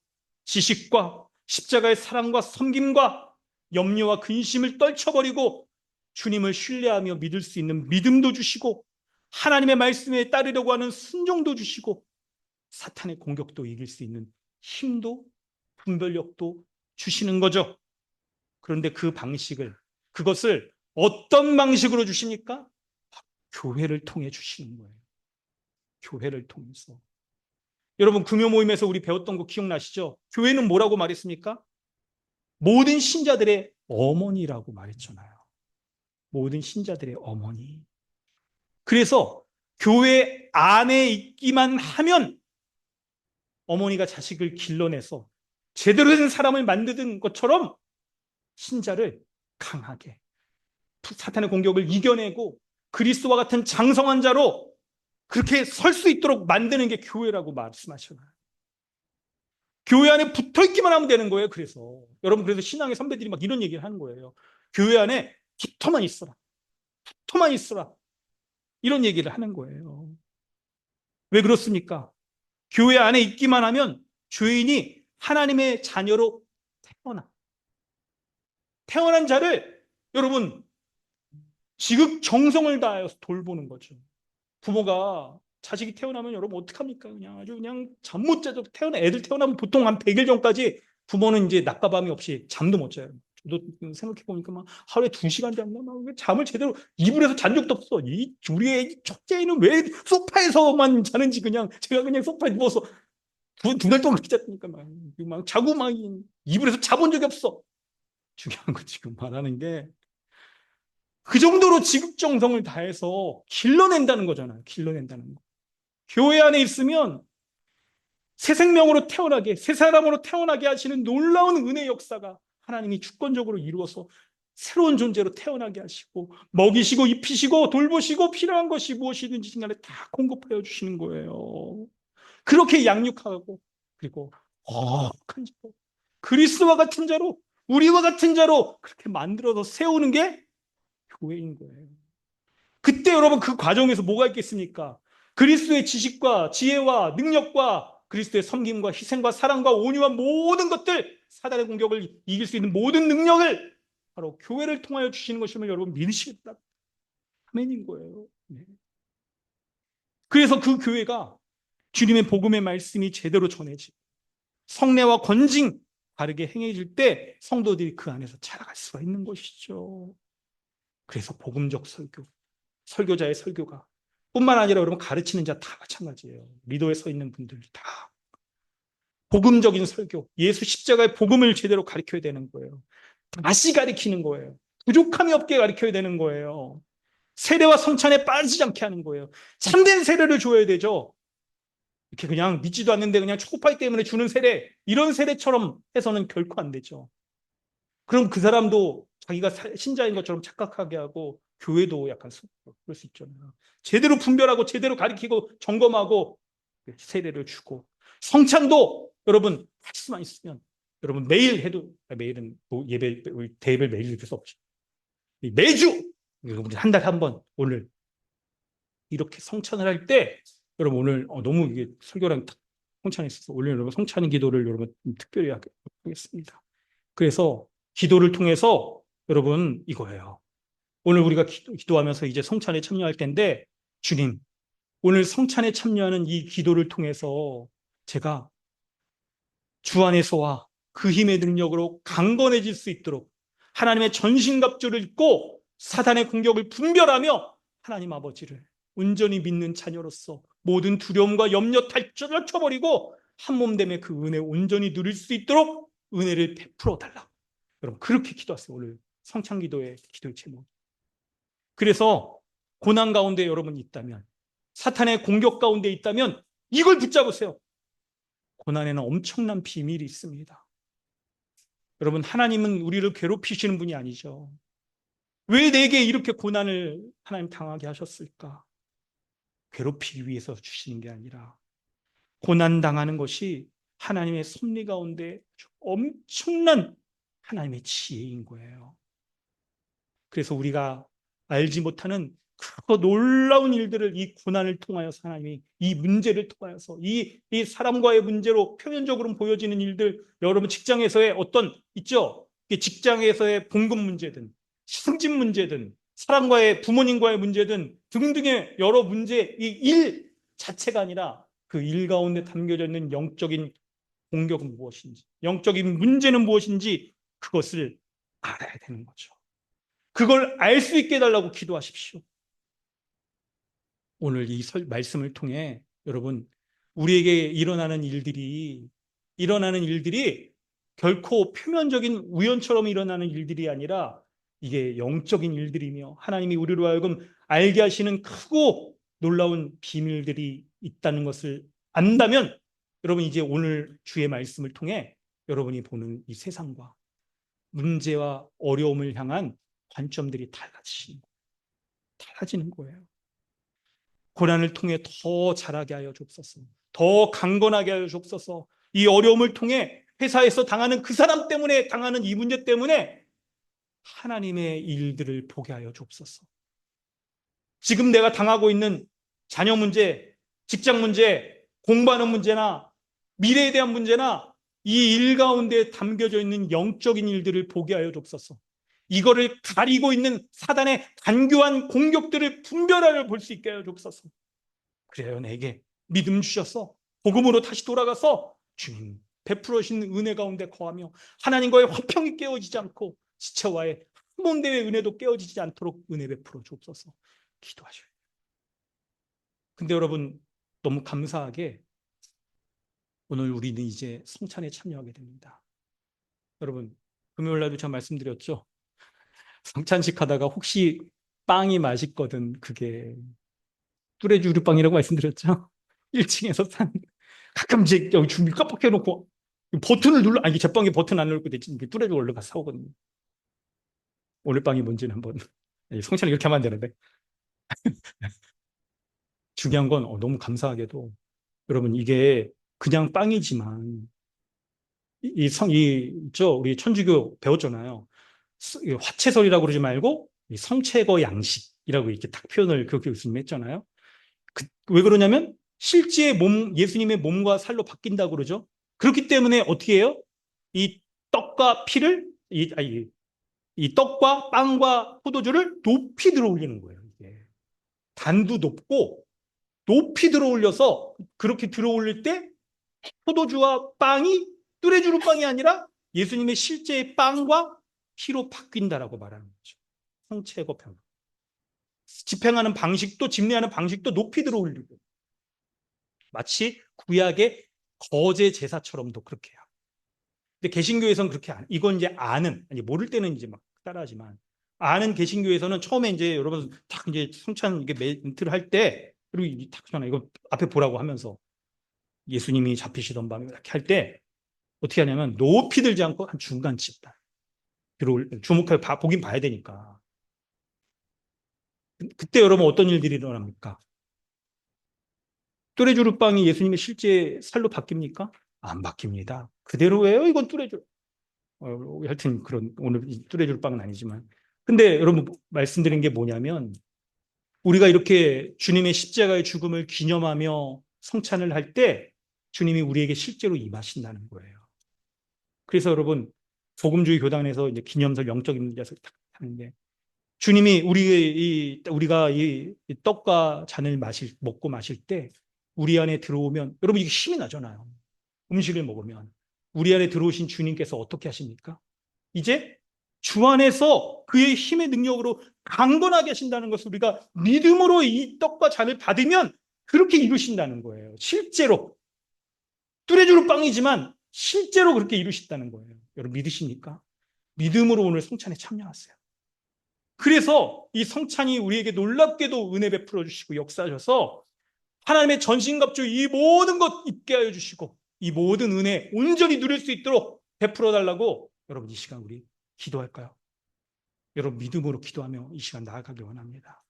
A: 지식과 십자가의 사랑과 섬김과 염려와 근심을 떨쳐버리고 주님을 신뢰하며 믿을 수 있는 믿음도 주시고 하나님의 말씀에 따르려고 하는 순종도 주시고 사탄의 공격도 이길 수 있는 힘도 분별력도 주시는 거죠. 그런데 그것을 어떤 방식으로 주십니까? 교회를 통해 주시는 거예요. 교회를 통해서. 여러분, 금요 모임에서 우리 배웠던 거 기억나시죠? 교회는 뭐라고 말했습니까? 모든 신자들의 어머니라고 말했잖아요. 모든 신자들의 어머니. 그래서 교회 안에 있기만 하면 어머니가 자식을 길러내서 제대로 된 사람을 만드는 것처럼 신자를 강하게 사탄의 공격을 이겨내고 그리스도와 같은 장성한 자로 그렇게 설 수 있도록 만드는 게 교회라고 말씀하셨나요? 교회 안에 붙어 있기만 하면 되는 거예요. 그래서 신앙의 선배들이 막 이런 얘기를 하는 거예요. 교회 안에 붙어만 있어라. 붙어만 있어라. 이런 얘기를 하는 거예요. 왜 그렇습니까? 교회 안에 있기만 하면 죄인이 하나님의 자녀로 태어난 자를 여러분 지극정성을 다하여서 돌보는 거죠. 부모가 자식이 태어나면 여러분 어떡합니까? 그냥 아주 그냥 잠 못 자도 애들 태어나면 보통 한 100일 전까지 부모는 이제 낮과 밤이 없이 잠도 못 자요. 저도 생각해 보니까 막 하루에 2시간 잤나? 막 잠을 제대로 이불에서 잔 적도 없어. 우리 애 첫째는 왜 소파에서만 자는지 그냥 제가 그냥 소파에 누워서 두 달 동안 그렇게 잤으니까 막 자고 막 이불에서 자본 적이 없어. 중요한 거 지금 말하는 게 그 정도로 지극정성을 다해서 길러낸다는 거잖아요. 길러낸다는 거. 교회 안에 있으면 새 생명으로 태어나게, 새 사람으로 태어나게 하시는 놀라운 은혜 역사가 하나님이 주권적으로 이루어서 새로운 존재로 태어나게 하시고 먹이시고 입히시고 돌보시고 필요한 것이 무엇이든지 간에 다 공급하여 주시는 거예요. 그렇게 양육하고 그리고 거룩한 자로 그리스도와 같은 자로 우리와 같은 자로 그렇게 만들어서 세우는 게 교회인 거예요. 그때 여러분 그 과정에서 뭐가 있겠습니까? 그리스도의 지식과 지혜와 능력과 그리스도의 섬김과 희생과 사랑과 온유와 모든 것들 사단의 공격을 이길 수 있는 모든 능력을 바로 교회를 통하여 주시는 것임을 여러분 믿으시겠다. 아멘인 거예요. 네. 그래서 그 교회가 주님의 복음의 말씀이 제대로 전해지고 성례와 건징 바르게 행해질 때 성도들이 그 안에서 자라갈 수가 있는 것이죠. 그래서 복음적 설교, 설교자의 설교가 뿐만 아니라 여러분 가르치는 자 다 마찬가지예요. 리더에 서 있는 분들 다 복음적인 설교, 예수 십자가의 복음을 제대로 가르쳐야 되는 거예요. 다시 가르치는 거예요. 부족함이 없게 가르쳐야 되는 거예요. 세례와 성찬에 빠지지 않게 하는 거예요. 참된 세례를 줘야 되죠. 이렇게 그냥 믿지도 않는데 그냥 초코파이 때문에 주는 세례, 이런 세례처럼 해서는 결코 안 되죠. 그럼 그 사람도 자기가 신자인 것처럼 착각하게 하고 교회도 약간 그럴 수 있잖아요. 제대로 분별하고 제대로 가르치고 점검하고 세례를 주고 성찬도 여러분 할 수만 있으면 여러분 매일 해도 매일은 뭐 예배 대회를 매일 할 수 없죠. 매주 우리 한 달에 한 번 오늘 이렇게 성찬을 할 때 여러분 오늘 너무 이게 설교랑 성찬에 있어서 오늘 여러분 성찬 기도를 여러분 특별히 하겠습니다. 그래서 기도를 통해서 여러분 이거예요. 오늘 우리가 기도하면서 이제 성찬에 참여할 텐데 주님 오늘 성찬에 참여하는 이 기도를 통해서 제가 주 안에서와 그 힘의 능력으로 강건해질 수 있도록 하나님의 전신갑주를 입고 사단의 공격을 분별하며 하나님 아버지를 온전히 믿는 자녀로서 모든 두려움과 염려 탈출쳐버리고 한몸됨의 그 은혜 온전히 누릴 수 있도록 은혜를 베풀어 달라. 여러분 그렇게 기도하세요. 오늘 성찬기도의 기도의 제목. 그래서 고난 가운데 여러분 있다면 사탄의 공격 가운데 있다면 이걸 붙잡으세요. 고난에는 엄청난 비밀이 있습니다. 여러분 하나님은 우리를 괴롭히시는 분이 아니죠. 왜 내게 이렇게 고난을 하나님 당하게 하셨을까? 괴롭히기 위해서 주시는 게 아니라 고난 당하는 것이 하나님의 섭리 가운데 엄청난 하나님의 지혜인 거예요. 그래서 우리가 알지 못하는 그 놀라운 일들을 이 고난을 통하여서 하나님이 이 문제를 통하여서 이 사람과의 문제로 표면적으로 보여지는 일들 여러분 직장에서의 어떤 있죠? 직장에서의 봉급 문제든 승진 문제든 사람과의, 부모님과의 문제든 등등의 여러 문제, 이 일 자체가 아니라 그 일 가운데 담겨져 있는 영적인 공격은 무엇인지, 영적인 문제는 무엇인지 그것을 알아야 되는 거죠. 그걸 알 수 있게 해달라고 기도하십시오. 오늘 이 말씀을 통해 여러분, 우리에게 일어나는 일들이 결코 표면적인 우연처럼 일어나는 일들이 아니라 이게 영적인 일들이며 하나님이 우리로 하여금 알게 하시는 크고 놀라운 비밀들이 있다는 것을 안다면 여러분, 이제 오늘 주의 말씀을 통해 여러분이 보는 이 세상과 문제와 어려움을 향한 관점들이 달라지는 거예요. 고난을 통해 더 자라게 하여 주옵소서. 더 강건하게 하여 주옵소서. 이 어려움을 통해 회사에서 당하는 그 사람 때문에 당하는 이 문제 때문에 하나님의 일들을 보게 하여 주옵소서. 지금 내가 당하고 있는 자녀 문제, 직장 문제, 공부하는 문제나 미래에 대한 문제나 이 일 가운데 담겨져 있는 영적인 일들을 보게 하여 주옵소서. 이거를 가리고 있는 사단의 간교한 공격들을 분별하여 볼 수 있게 하여 주옵소서. 그래요, 내게 믿음 주셔서 복음으로 다시 돌아가서 주님 베풀어 주신 은혜 가운데 거하며 하나님과의 화평이 깨어지지 않고 지체와의 한mon대의 은혜도 깨어지지 않도록 은혜 베풀어 주옵소서. 기도하셔요. 근데 여러분, 너무 감사하게 오늘 우리는 이제 성찬에 참여하게 됩니다. 여러분, 금요일 날도 제가 말씀드렸죠. 성찬식 하다가 혹시 빵이 맛있거든, 그게 뚜레쥬르빵이라고 말씀드렸죠. 1층에서 산 가끔 이제 여기 준비 깜빡 해놓고 버튼을 눌러, 아니 제빵에 버튼 안 누르고 뚜레쥬 얼른 가서 사오거든요. 오늘 빵이 뭔지는 한번 성찬을 이렇게 하면 안 되는데 중요한 건 너무 감사하게도 여러분, 이게 그냥 빵이지만 우리 천주교 배웠잖아요. 화채설이라고 그러지 말고 이 성채거 양식이라고 이렇게 딱 표현을 그렇게 교수님 했잖아요. 왜 그러냐면 실제 예수님의 몸과 살로 바뀐다고 그러죠. 그렇기 때문에 어떻게 해요? 이 떡과 피를 이 떡과 빵과 포도주를 높이 들어올리는 거예요. 이게 단도 높고 높이 들어올려서 그렇게 들어올릴 때 포도주와 빵이 뚜레쥬르 빵이 아니라 예수님의 실제의 빵과 피로 바뀐다라고 말하는 거죠. 성체거 병. 집행하는 방식도, 집례하는 방식도 높이 들어올리고 마치 구약의 거제 제사처럼도 그렇게 해요. 근데 개신교에서는 그렇게 안, 이건 이제 모를 때는 이제 막 따라하지만, 아는 개신교에서는 처음에 이제 여러분 딱 이제 성찬 이게 멘트를 할 때, 그리고 딱 전화 이거 앞에 보라고 하면서 예수님이 잡히시던 밤에 이렇게 할 때 어떻게 하냐면 높이 들지 않고 한 중간쯤 주목해 보긴 봐야 되니까. 그때 여러분 어떤 일들이 일어납니까? 뚜레쥬르빵이 예수님의 실제 살로 바뀝니까? 안 바뀝니다. 그대로예요. 이건 뚜레쥬르. 하여튼 그런 오늘 뚜레쥬르빵은 아니지만. 근데 여러분 말씀드린 게 뭐냐면 우리가 이렇게 주님의 십자가의 죽음을 기념하며 성찬을 할 때 주님이 우리에게 실제로 임하신다는 거예요. 그래서 여러분 복음주의 교단에서 이제 기념설 영적인 문제에서 하는데 주님이 우리가 이 떡과 잔을 먹고 마실 때 우리 안에 들어오면 여러분 이게 힘이 나잖아요. 음식을 먹으면 우리 안에 들어오신 주님께서 어떻게 하십니까? 이제 주 안에서 그의 힘의 능력으로 강건하게 하신다는 것을 우리가 믿음으로 이 떡과 잔을 받으면 그렇게 이루신다는 거예요. 실제로 뚜레쥬르 빵이지만 실제로 그렇게 이루신다는 거예요. 여러분 믿으십니까? 믿음으로 오늘 성찬에 참여하세요. 그래서 이 성찬이 우리에게 놀랍게도 은혜 베풀어 주시고 역사하셔서 하나님의 전신갑주 이 모든 것 입게 하여 주시고 이 모든 은혜 온전히 누릴 수 있도록 베풀어 달라고 여러분 이 시간 우리 기도할까요? 여러분 믿음으로 기도하며 이 시간 나아가길 원합니다.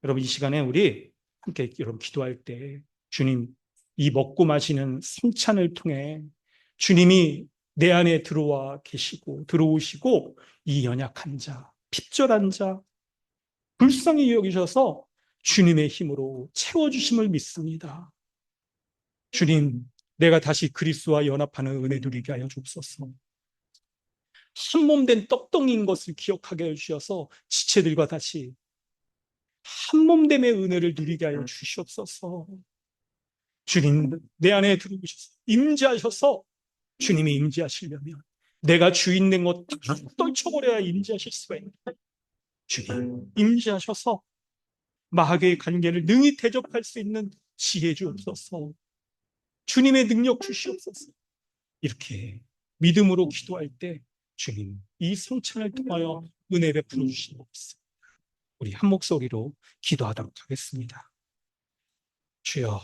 A: 여러분 이 시간에 우리 함께 여러분 기도할 때 주님 이 먹고 마시는 성찬을 통해 주님이 내 안에 들어오시고 이 연약한 자, 핍절한 자, 불쌍히 여기셔서 주님의 힘으로 채워주심을 믿습니다. 주님, 내가 다시 그리스도와 연합하는 은혜 누리게 하여 주옵소서.
C: 한 몸 된 떡덩이인 것을 기억하게 해주셔서 지체들과 다시 한 몸됨의 은혜를 누리게 하여 주시옵소서. 주님, 내 안에 들어오셔서 임재하셔서, 주님이 임재하시려면 내가 주인 된 것 다 떨쳐버려야 임재하실 수가 있는 거예요. 주님, 임재하셔서 마귀의 관계를 능히 대적할 수 있는 지혜 주옵소서. 주님의 능력 주시옵소서. 이렇게 믿음으로 기도할 때 주님 이 성찬을 통하여 은혜 베풀어 주시는 것 같습니다. 우리 한 목소리로 기도하도록 하겠습니다. 주여,